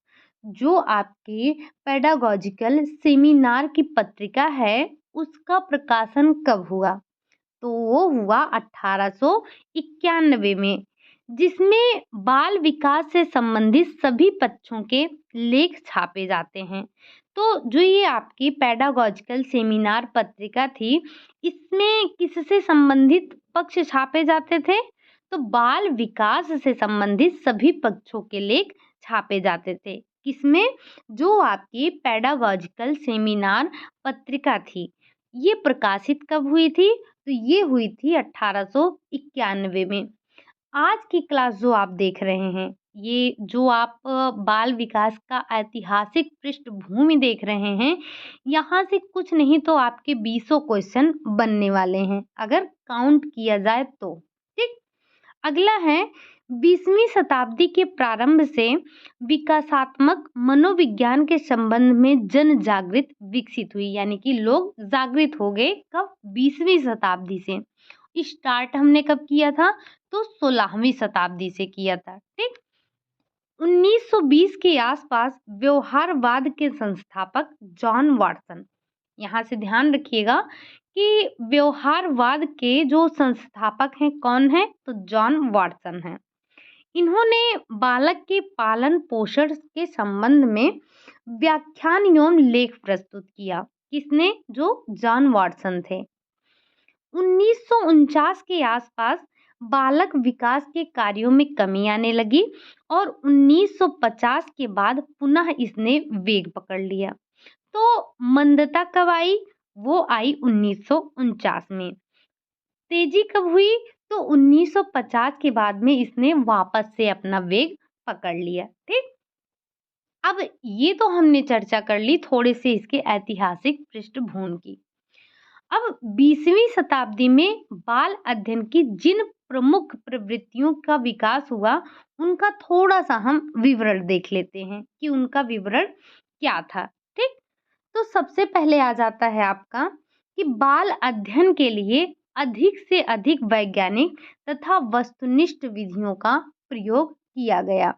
जो आपकी पेडागॉजिकल सेमिनार की पत्रिका है उसका प्रकाशन कब हुआ? तो वो हुआ 1891 में, जिसमें बाल विकास से संबंधित सभी पक्षों के लेख छापे जाते हैं। तो जो ये आपकी पेडागॉजिकल सेमिनार पत्रिका थी, इसमें किससे संबंधित पक्ष छापे जाते थे? तो बाल विकास से संबंधित सभी पक्षों के लेख छापे जाते थे। किसमें? जो आपकी पेडागॉजिकल सेमिनार पत्रिका थी। ये प्रकाशित कब हुई थी? तो ये हुई थी 1891 में। आज की क्लास जो आप देख रहे हैं, ये जो आप बाल विकास का ऐतिहासिक पृष्ठभूमि देख रहे हैं, यहाँ से कुछ नहीं तो आपके 20 क्वेश्चन बनने वाले हैं अगर काउंट किया जाए तो। ठीक, अगला है 20वीं शताब्दी के प्रारंभ से विकासात्मक मनोविज्ञान के संबंध में जन जागृति विकसित हुई, यानी कि लोग जागृत हो गए। कब? 20वीं शताब्दी से। स्टार्ट हमने कब किया था? तो 16वीं शताब्दी से किया था। ठीक, 1920 के आसपास व्यवहारवाद के संस्थापक जॉन वाटसन, यहाँ से ध्यान रखिएगा कि व्यवहारवाद के जो संस्थापक हैं कौन है? तो जॉन वाटसन हैं। इन्होंने बालक के पालन पोषण के संबंध में व्याख्यान एवं लेख प्रस्तुत किया। किसने? जो जॉन वाटसन थे। 1949 के आसपास बालक विकास के कार्यों में कमी आने लगी और 1950 के बाद पुनः इसने वेग पकड़ लिया। तो मंदता कब आई? वो आई 1949 में। तेजी कब हुई? तो 1950 के बाद में इसने वापस से अपना वेग पकड़ लिया। ठीक, अब ये तो हमने चर्चा कर ली थोड़े से इसके ऐतिहासिक पृष्ठभूमि की। अब 20वीं शताब्दी में बाल अध्ययन की जिन प्रमुख प्रवृत्तियों का विकास हुआ उनका थोड़ा सा हम विवरण देख लेते हैं कि उनका विवरण क्या था। ठीक, तो सबसे पहले आ जाता है आपका कि बाल अध्ययन के लिए अधिक से अधिक वैज्ञानिक तथा वस्तुनिष्ठ विधियों का प्रयोग किया गया।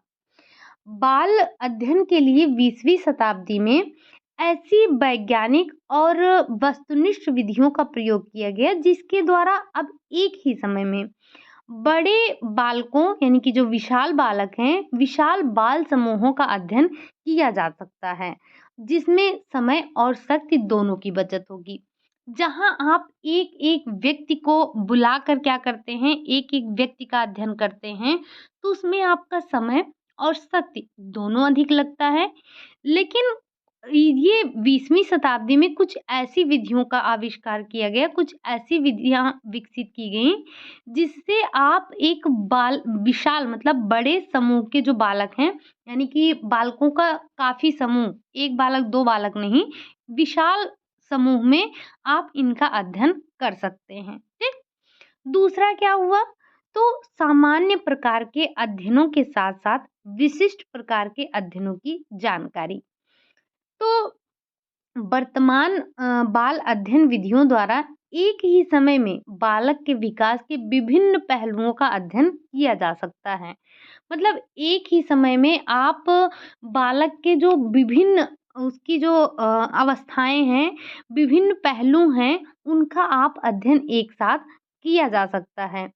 बाल अध्ययन के लिए 20वीं शताब्दी में ऐसी वैज्ञानिक और वस्तुनिष्ठ विधियों का प्रयोग किया गया जिसके द्वारा अब एक ही समय में बड़े बालकों यानी कि जो विशाल बालक हैं, विशाल बाल समूहों का अध्ययन किया जा सकता है, जिसमें समय और शक्ति दोनों की बचत होगी। जहाँ आप एक-एक व्यक्ति को बुलाकर क्या करते हैं, एक-एक व्यक्ति का अध्ययन करते हैं, तो उसमें आपका समय और शक्ति दोनों अधिक लगता है। लेकिन ये 20वीं शताब्दी में कुछ ऐसी विधियों का आविष्कार किया गया, कुछ ऐसी विधियाँ विकसित की गईं, जिससे आप एक बाल विशाल मतलब बड़े समूह के जो बालक हैं, यानी कि बालकों का काफ़ी समूह, 1 बालक, 2 बालक नहीं, विशाल समूह में आप इनका अध्ययन कर सकते हैं। ठीक? दूसरा क्या हुआ? तो सामान्य प्रकार के अध्ययनों के साथ-साथ विशिष्ट प्रकार के अध्ययनों की जानकारी। तो वर्तमान बाल अध्ययन विधियों द्वारा एक ही समय में बालक के विकास के विभिन्न पहलुओं का अध्ययन किया जा सकता है। मतलब एक ही समय में आप बालक के जो विभिन्न उसकी जो अवस्थाएँ हैं, विभिन्न पहलू हैं, उनका आप अध्ययन एक साथ किया जा सकता है।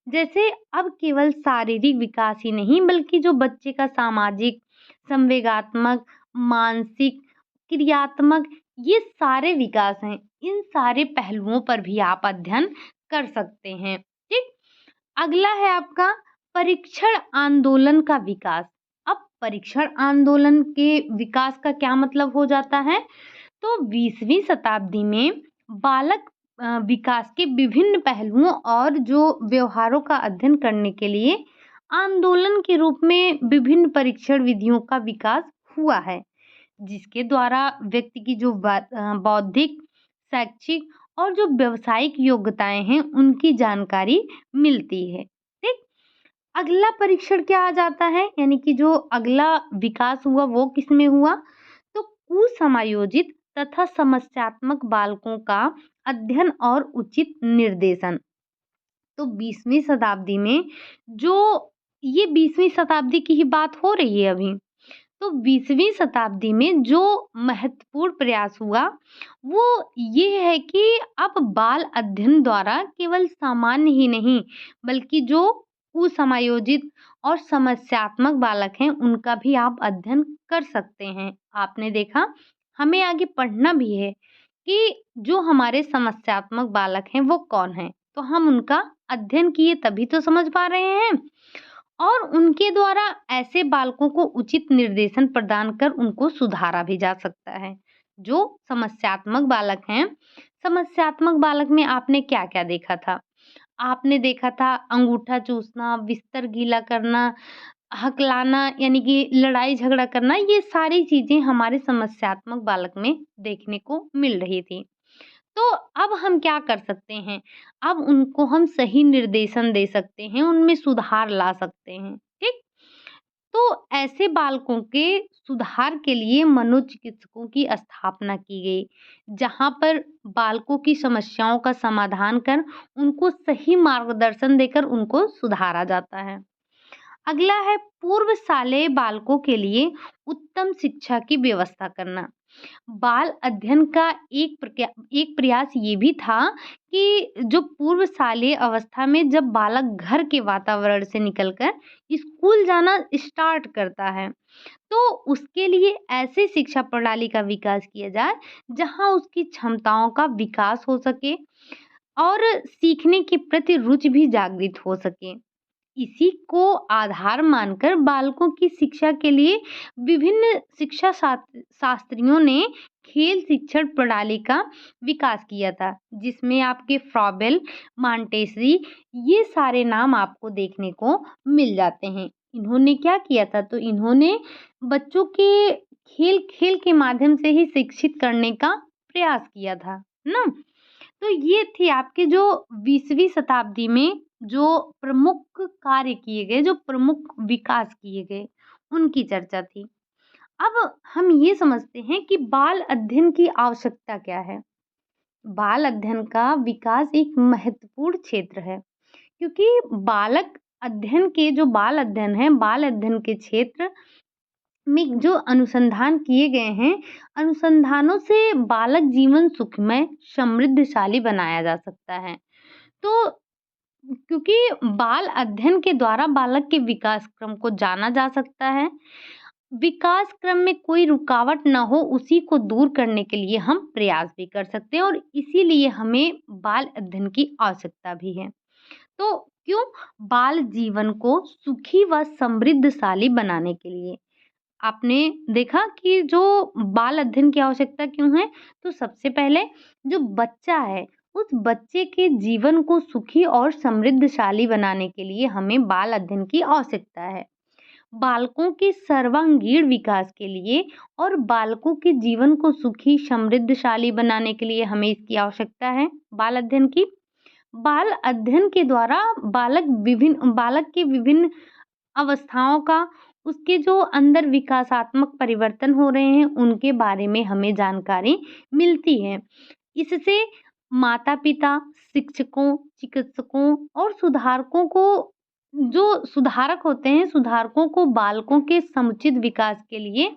जैसे अब केवल शारीरिक विकास ही नहीं बल्कि जो बच्चे का सामाजिक, संवेगात्मक, मानसिक, क्रियात्मक ये सारे विकास हैं, इन सारे पहलुओं पर भी आप अध्ययन कर सकते हैं। ठीक? अगला है आपका परीक्षण आंदोलन का विकास। अब परीक्षण आंदोलन के विकास का क्या मतलब हो जाता है? तो 20वीं शताब्दी में बालक विकास के विभिन्न पहलुओं और जो व्यवहारों का अध्ययन करने के लिए आंदोलन के रूप में विभिन्न परीक्षण विधियों का विकास हुआ है, जिसके द्वारा व्यक्ति की जो बौद्धिक, शैक्षिक और जो व्यावसायिक योग्यताएं हैं, उनकी जानकारी मिलती है। ठीक? अगला परीक्षण क्या आ जाता है? यानी कि जो अगला विकास हुआ वो किसमें हुआ? तो कुसमायोजित तथा समस्यात्मक बालकों का अध्ययन और उचित निर्देशन। तो 20वीं शताब्दी में जो ये 20वीं शताब्दी की ही बात हो रही है अभी। तो 20वीं शताब्दी में जो महत्वपूर्ण प्रयास हुआ वो ये है कि अब बाल अध्ययन द्वारा केवल सामान्य ही नहीं बल्कि जो कुसमायोजित और समस्यात्मक बालक हैं उनका भी आप अध्ययन कर सकते हैं। आपने देखा हमें आगे पढ़ना भी है कि जो हमारे समस्यात्मक बालक हैं वो कौन हैं, तो हम उनका अध्ययन किए तभी तो समझ पा रहे हैं और उनके द्वारा ऐसे बालकों को उचित निर्देशन प्रदान कर उनको सुधारा भी जा सकता है। जो समस्यात्मक बालक हैं, समस्यात्मक बालक में आपने क्या-क्या देखा था? आपने देखा था अंगूठा चूसना, बिस्तर गीला करना, हकलाना यानी कि लड़ाई झगड़ा करना, ये सारी चीज़ें हमारे समस्यात्मक बालक में देखने को मिल रही थी। तो अब हम क्या कर सकते हैं? अब उनको हम सही निर्देशन दे सकते हैं, उनमें सुधार ला सकते हैं, ठीक? तो ऐसे बालकों के सुधार के लिए मनोचिकित्सकों की स्थापना की गई, जहाँ पर बालकों की समस्याओं का समाधान कर उनको सही मार्गदर्शन देकर उनको सुधारा जाता है। अगला है पूर्वशालेय बालकों के लिए उत्तम शिक्षा की व्यवस्था करना। बाल अध्ययन का एक प्रयास ये भी था कि जो पूर्वशालेय अवस्था में जब बालक घर के वातावरण से निकलकर स्कूल जाना स्टार्ट करता है, तो उसके लिए ऐसे शिक्षा प्रणाली का विकास किया जाए जहाँ उसकी क्षमताओं का विकास हो सके और सीखने के प्रति रुचि भी जागृत हो सके। इसी को आधार मानकर बालकों की शिक्षा के लिए विभिन्न शिक्षा शास्त्रियों ने खेल शिक्षण प्रणाली का विकास किया था, जिसमें आपके फ्रॉबेल, मॉन्टेसरी ये सारे नाम आपको देखने को मिल जाते हैं। इन्होंने क्या किया था? तो इन्होंने बच्चों के खेल-खेल के माध्यम से ही शिक्षित करने का प्रयास किया था, ना? तो ये थे आपके जो 20वीं शताब्दी में जो प्रमुख कार्य किए गए, जो प्रमुख विकास किए गए, उनकी चर्चा थी। अब हम ये समझते हैं कि बाल अध्ययन की आवश्यकता क्या है? बाल अध्ययन का विकास एक महत्वपूर्ण क्षेत्र है, क्योंकि बाल अध्ययन है, बाल अध्ययन के क्षेत्र में जो अनुसंधान किए गए हैं, अनुसंधानों से बालक जीवन सुखमय, समृद्धशाली बनाया जा सकता है। तो क्योंकि बाल अध्ययन के द्वारा बालक के विकास क्रम को जाना जा सकता है। विकास क्रम में कोई रुकावट ना हो, उसी को दूर करने के लिए हम प्रयास भी कर सकते हैं और इसीलिए हमें बाल अध्ययन की आवश्यकता भी है। तो क्यों? बाल जीवन को सुखी व समृद्धशाली बनाने के लिए। आपने देखा कि जो बाल अध्ययन की आवश्यकता क्यों है? तो सबसे पहले जो बच्चा है, उस बच्चे के जीवन को सुखी और समृद्धशाली बनाने के लिए हमें बाल अध्ययन की आवश्यकता है। बालकों के सर्वांगीण विकास के लिए और बालकों के जीवन को सुखी, समृद्धशाली बनाने के लिए हमें इसकी आवश्यकता है, बाल अध्ययन की। बाल अध्ययन के द्वारा बालक के विभिन्न अवस्थाओं का, उसके जो अंदर विकासात्मक परिवर्तन हो रहे हैं, उनके बारे में हमें जानकारी मिलती है। इससे माता-पिता, शिक्षकों, चिकित्सकों और सुधारक होते हैं, सुधारकों को बालकों के समुचित विकास के लिए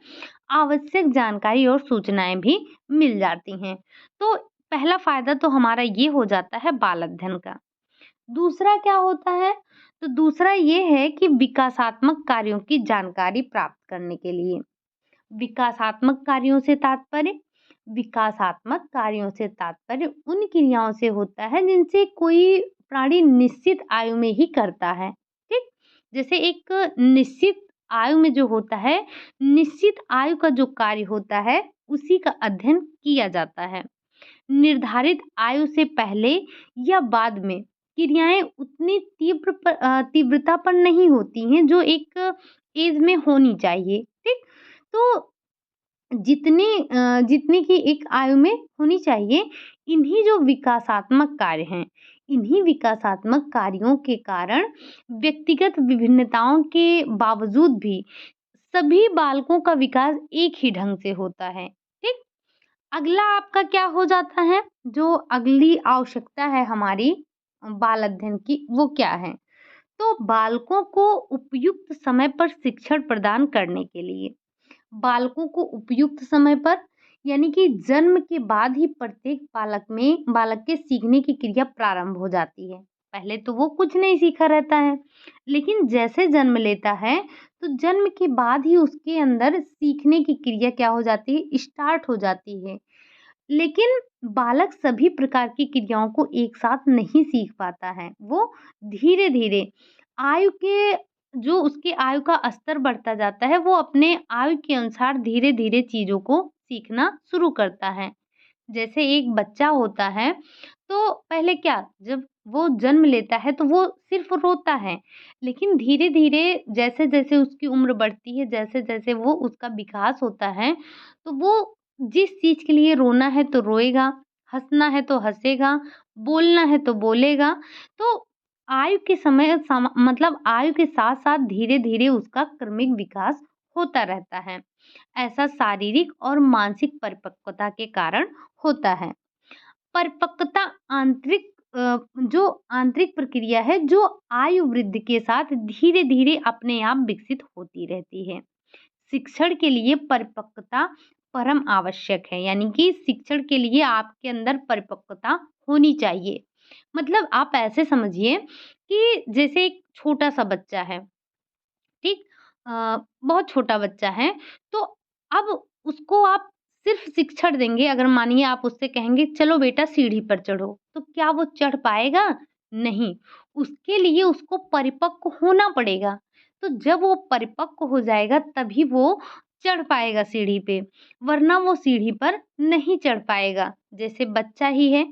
आवश्यक जानकारी और सूचनाएँ भी मिल जाती हैं। तो पहला फ़ायदा तो हमारा ये हो जाता है बाल अध्ययन का। दूसरा क्या होता है? तो दूसरा ये है कि विकासात्मक कार्यों से तात्पर्य उन क्रियाओं से होता है जिनसे कोई प्राणी निश्चित आयु में ही करता है, ठीक? जैसे एक निश्चित आयु में जो होता है, निश्चित आयु का जो कार्य होता है, उसी का अध्ययन किया जाता है। निर्धारित आयु से पहले या बाद में क्रियाएँ उतनी तीव्रता पर नहीं होती हैं जो एक एज में होनी चाहिए, ठीक? तो जितनी की एक आयु में होनी चाहिए, इन्हीं जो विकासात्मक कार्य हैं, इन्हीं विकासात्मक कार्यों के कारण व्यक्तिगत विभिन्नताओं के बावजूद भी सभी बालकों का विकास एक ही ढंग से होता है, ठीक? अगला आपका क्या हो जाता है? जो अगली आवश्यकता है हमारी बाल अध्ययन की, वो क्या है? तो बालकों को उपयुक्त समय पर शिक्षण प्रदान करने के लिए, बालकों को उपयुक्त समय पर यानी कि जन्म के बाद ही प्रत्येक बालक के सीखने की क्रिया प्रारंभ हो जाती है। पहले तो वो कुछ नहीं सीखा रहता है, लेकिन जैसे जन्म लेता है, तो जन्म के बाद ही उसके अंदर सीखने की क्रिया क्या हो जाती है? स्टार्ट हो जाती है। लेकिन बालक सभी प्रकार की क्रियाओं को एक साथ नहीं सीख पाता है। वो धीरे-धीरे आयु के जो उसकी आयु का स्तर बढ़ता जाता है, वो अपने आयु के अनुसार धीरे-धीरे चीज़ों को सीखना शुरू करता है। जैसे एक बच्चा होता है, तो पहले क्या, जब वो जन्म लेता है तो वो सिर्फ़ रोता है, लेकिन धीरे-धीरे जैसे-जैसे उसकी उम्र बढ़ती है, जैसे-जैसे वो उसका विकास होता है, तो वो जिस चीज़ के लिए रोना है तो रोएगा, हँसना है तो हँसेगा, बोलना है तो बोलेगा। तो आयु के साथ-साथ धीरे-धीरे उसका क्रमिक विकास होता रहता है। ऐसा शारीरिक और मानसिक परिपक्वता के कारण होता है। परिपक्वता जो आंतरिक प्रक्रिया है, जो आयु वृद्धि के साथ धीरे-धीरे अपने आप विकसित होती रहती है। शिक्षण के लिए परिपक्वता परम आवश्यक है, यानी कि शिक्षण के लिए आपके अंदर परिपक्वता होनी चाहिए। मतलब आप ऐसे समझिए कि जैसे एक छोटा-सा बच्चा है, ठीक? बहुत छोटा बच्चा है, तो अब उसको आप सिर्फ़ शिक्षण देंगे, अगर मानिए आप उससे कहेंगे चलो बेटा सीढ़ी पर चढ़ो, तो क्या वो चढ़ पाएगा? नहीं, उसके लिए उसको परिपक्व होना पड़ेगा। तो जब वो परिपक्व हो जाएगा तभी वो चढ़ पाएगा सीढ़ी पे, वरना वो सीढ़ी पर नहीं चढ़ पाएगा। जैसे बच्चा ही है,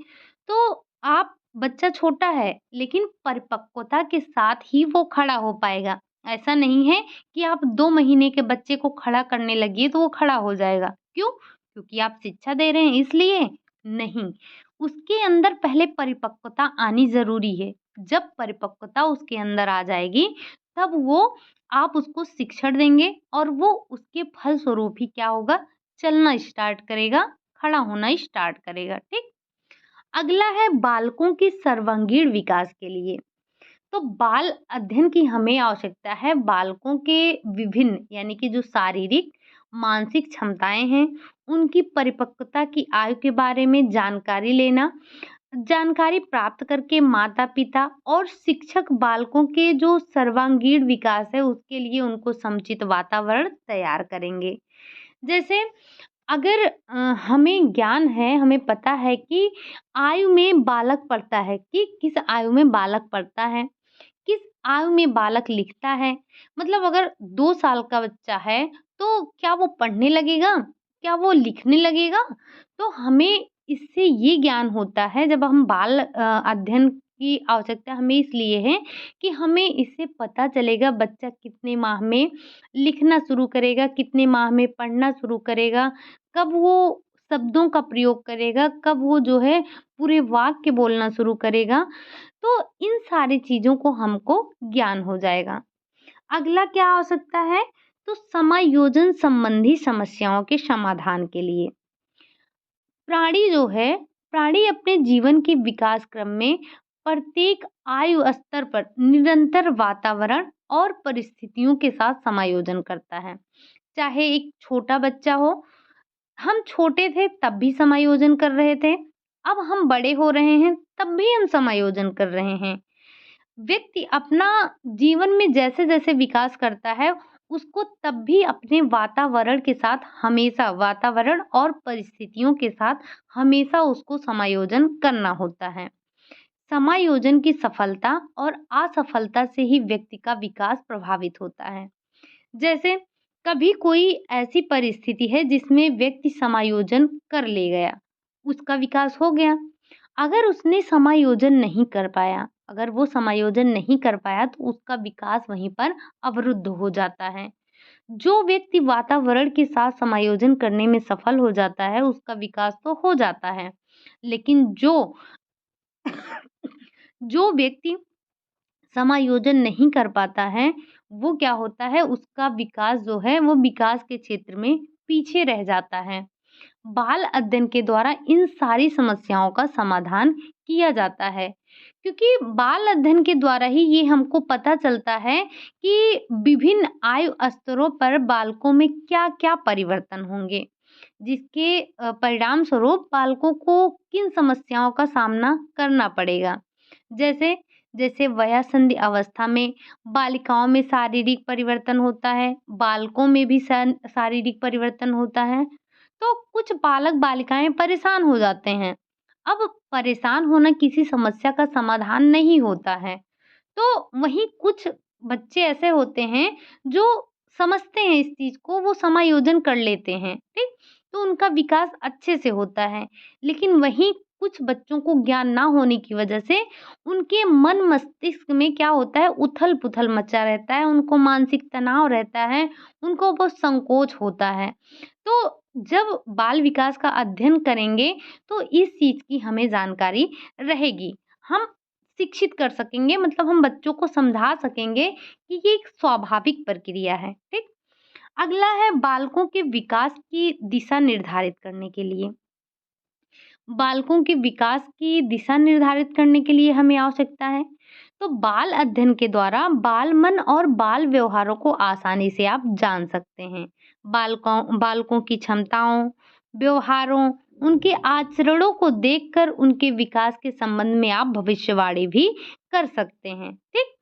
तो आप बच्चा छोटा है, लेकिन परिपक्वता के साथ ही वो खड़ा हो पाएगा। ऐसा नहीं है कि आप 2 महीने के बच्चे को खड़ा करने लगिए तो वो खड़ा हो जाएगा। क्यों? क्योंकि आप शिक्षा दे रहे हैं इसलिए? नहीं, उसके अंदर पहले परिपक्वता आनी ज़रूरी है। जब परिपक्वता उसके अंदर आ जाएगी, तब आप उसको शिक्षण देंगे और वो उसके फलस्वरूप ही क्या होगा? चलना स्टार्ट करेगा, खड़ा होना स्टार्ट करेगा, ठीक? अगला है बालकों के सर्वांगीण विकास के लिए। तो बाल अध्ययन की हमें आवश्यकता है बालकों के विभिन्न यानी कि जो शारीरिक, मानसिक क्षमताएँ हैं, उनकी परिपक्वता की आयु के बारे में जानकारी लेना। जानकारी प्राप्त करके माता-पिता और शिक्षक बालकों के जो सर्वांगीण विकास है उसके लिए उनको समुचित वातावरण तैयार करेंगे। जैसे अगर हमें ज्ञान है, हमें पता है कि आयु में बालक पढ़ता है कि किस आयु में बालक पढ़ता है, किस आयु में बालक लिखता है। मतलब अगर 2 साल का बच्चा है, तो क्या वो पढ़ने लगेगा? क्या वो लिखने लगेगा? तो हमें इससे ये ज्ञान होता है जब हम बाल अध्ययन की आवश्यकता हमें इसलिए है कि हमें इससे पता चलेगा बच्चा कितने माह में लिखना शुरू करेगा, कितने माह में पढ़ना शुरू करेगा, कब वो शब्दों का प्रयोग करेगा, कब वो जो है पूरे वाक्य बोलना शुरू करेगा। तो इन सारी चीज़ों को हमको ज्ञान हो जाएगा। अगला क्या हो सकता है? तो समायोजन संबंधी समस्याओं के समाधान के लिए। प्राणी जो है, प्राणी अपने जीवन के विकास क्रम में प्रत्येक आयु स्तर पर निरंतर वातावरण और परिस्थितियों के साथ समायोजन करता है। चाहे एक छोटा बच्चा हो, हम छोटे थे तब भी समायोजन कर रहे थे, अब हम बड़े हो रहे हैं तब भी हम समायोजन कर रहे हैं। व्यक्ति अपना जीवन में जैसे-जैसे विकास करता है, उसको तब भी अपने वातावरण के साथ हमेशा वातावरण और परिस्थितियों के साथ हमेशा उसको समायोजन करना होता है। समायोजन की सफलता और असफलता से ही व्यक्ति का विकास प्रभावित होता है। जैसे कभी कोई ऐसी परिस्थिति है जिसमें व्यक्ति समायोजन कर ले गया, उसका विकास हो गया। अगर उसने समायोजन नहीं कर पाया, अगर वो समायोजन नहीं कर पाया तो उसका विकास वहीं पर अवरुद्ध हो जाता है। जो व्यक्ति वातावरण के साथ समायोजन करने में सफल हो जाता है, उसका विकास तो हो जाता है। लेकिन जो जो व्यक्ति समायोजन नहीं कर पाता है, वो क्या होता है उसका विकास जो है वो विकास के क्षेत्र में पीछे रह जाता है। बाल अध्ययन के द्वारा इन सारी समस्याओं का समाधान किया जाता है क्योंकि बाल अध्ययन के द्वारा ही ये हमको पता चलता है कि विभिन्न आयु स्तरों पर बालकों में क्या-क्या परिवर्तन होंगे, जिसके परिणाम स्वरूप बालकों को किन समस्याओं का सामना करना पड़ेगा। जैसे जैसे वयस्क अवस्था में बालिकाओं में शारीरिक परिवर्तन होता है, बालकों में भी शारीरिक परिवर्तन होता है। तो कुछ बालक-बालिकाएँ परेशान हो जाते हैं। अब परेशान होना किसी समस्या का समाधान नहीं होता है। तो वहीं कुछ बच्चे ऐसे होते हैं जो समझते हैं इस चीज़ को, वो समायोजन कर लेते हैं, ठीक? तो उनका विकास अच्छे से होता है। लेकिन वहीं कुछ बच्चों को ज्ञान ना होने की वजह से उनके मन मस्तिष्क में क्या होता है उथल-पुथल मचा रहता है, उनको मानसिक तनाव रहता है, उनको बहुत संकोच होता है। तो जब बाल विकास का अध्ययन करेंगे तो इस चीज़ की हमें जानकारी रहेगी। हम शिक्षित कर सकेंगे मतलब हम बच्चों को समझा सकेंगे कि ये एक स्वाभाविक प्रक्रिया है, ठीक? अगला है बालकों के विकास की दिशा निर्धारित करने के लिए। बालकों के विकास की दिशा निर्धारित करने के लिए हमें आवश्यकता है, तो बाल अध्ययन के द्वारा बाल मन और बाल व्यवहारों को आसानी से आप जान सकते हैं। बालकों की क्षमताओं, व्यवहारों, उनके आचरणों को देखकर उनके विकास के संबंध में आप भविष्यवाणी भी कर सकते हैं, ठीक?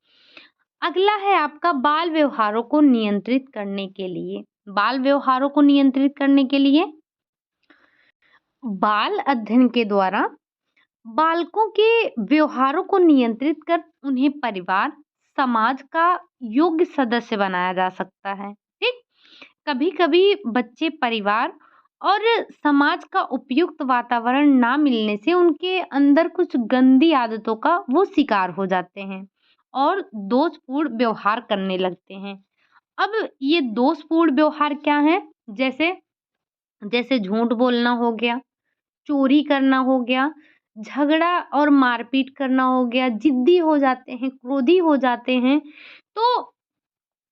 अगला है आपका बाल व्यवहारों को नियंत्रित करने के लिए। बाल व्यवहारों को नियंत्रित करने के लिए बाल अध्ययन के द्वारा बालकों के व्यवहारों को नियंत्रित कर उन्हें परिवार, समाज का योग्य सदस्य बनाया जा सकता है, ठीक? कभी-कभी बच्चे परिवार और समाज का उपयुक्त वातावरण ना मिलने से उनके अंदर कुछ गंदी आदतों का वो शिकार हो जाते हैं और दोषपूर्ण व्यवहार करने लगते हैं। अब ये दोषपूर्ण व्यवहार क्या है? जैसे जैसे झूठ बोलना हो गया, चोरी करना हो गया, झगड़ा और मारपीट करना हो गया, ज़िद्दी हो जाते हैं, क्रोधी हो जाते हैं। तो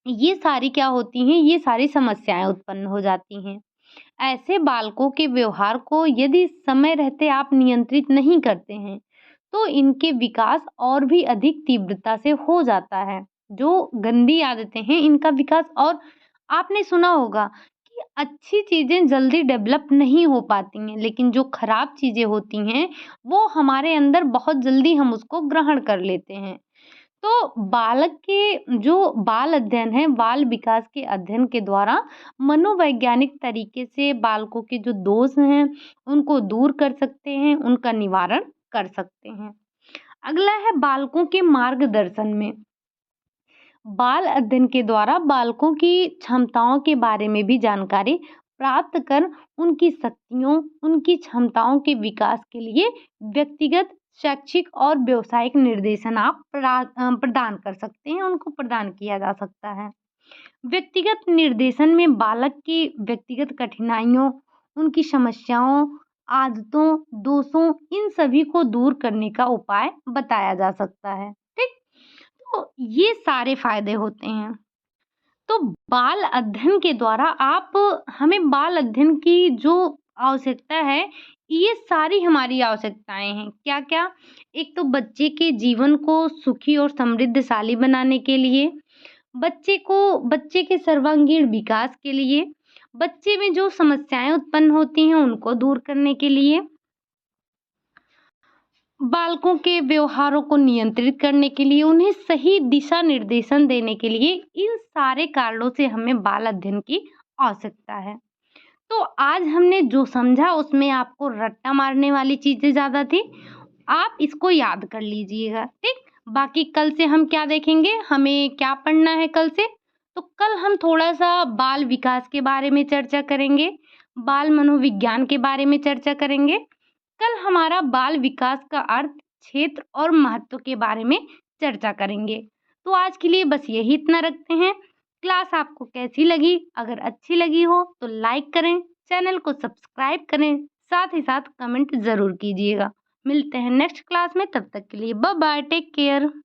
ये सारी क्या होती हैं, ये सारी समस्याएँ उत्पन्न हो जाती हैं। ऐसे बालकों के व्यवहार को यदि समय रहते आप नियंत्रित नहीं करते हैं, तो इनके विकास और भी अधिक तीव्रता से हो जाता है। जो गंदी आदतें हैं, इनका विकास और आपने सुना होगा कि अच्छी चीज़ें जल्दी डेवलप नहीं हो पाती हैं, लेकिन जो खराब चीज़ें होती हैं, वो हमारे अंदर बहुत जल्दी हम उसको ग्रहण कर लेते हैं। तो बालक के जो बाल अध्ययन है, बाल विकास के अध्ययन के द्वारा मनोवैज्ञानिक तरीके से बालकों के जो दोष हैं, उनको दूर कर सकते हैं, उनका निवारण कर सकते हैं। अगला है बालकों के मार्गदर्शन में। बाल अध्ययन के द्वारा बालकों की क्षमताओं के बारे में भी जानकारी प्राप्त कर उनकी शक्तियों, उनकी क्षमताओं के विकास के लिए व्यक्तिगत, शैक्षिक और व्यावसायिक निर्देशन आप प्रदान कर सकते हैं, उनको प्रदान किया जा सकता है। व्यक्तिगत निर्देशन में बालक की व्यक्तिगत कठिनाइयों, उनकी समस्याओं, आदतों, दोषों इन सभी को दूर करने का उपाय बताया जा सकता है। ठीक? तो ये सारे फायदे होते हैं। तो बाल अध्ययन के द्वारा आप हमें बाल अध्ययन की जो आवश्यकता है, ये सारी हमारी आवश्यकताएँ हैं। क्या-क्या? एक तो बच्चे के जीवन को सुखी और समृद्धशाली बनाने के लिए, बच्चे के सर्वांगीण विकास के लिए, बच्चे में जो समस्याएँ उत्पन्न होती हैं, उनको दूर करने के लिए, बालकों के व्यवहारों को नियंत्रित करने के लिए, उन्हें सही दिशा निर्देशन देने के लिए, इन सारे कारणों से हमें बाल अध्ययन की आवश्यकता है। तो आज हमने जो समझा उसमें आपको रट्टा मारने वाली चीज़ें ज़्यादा थी। आप इसको याद कर लीजिएगा, ठीक? बाकी कल से हम क्या देखेंगे, हमें क्या पढ़ना है कल से? तो कल हम थोड़ा-सा बाल विकास के बारे में चर्चा करेंगे, बाल मनोविज्ञान के बारे में चर्चा करेंगे। कल हमारा बाल विकास का अर्थ, क्षेत्र और महत्व के बारे में चर्चा करेंगे। तो आज के लिए बस यही इतना रखते हैं। क्लास आपको कैसी लगी? अगर अच्छी लगी हो तो लाइक करें, चैनल को सब्सक्राइब करें, साथ ही साथ कमेंट ज़रूर कीजिएगा। मिलते हैं नेक्स्ट क्लास में, तब तक के लिए बाय बाय, टेक केयर।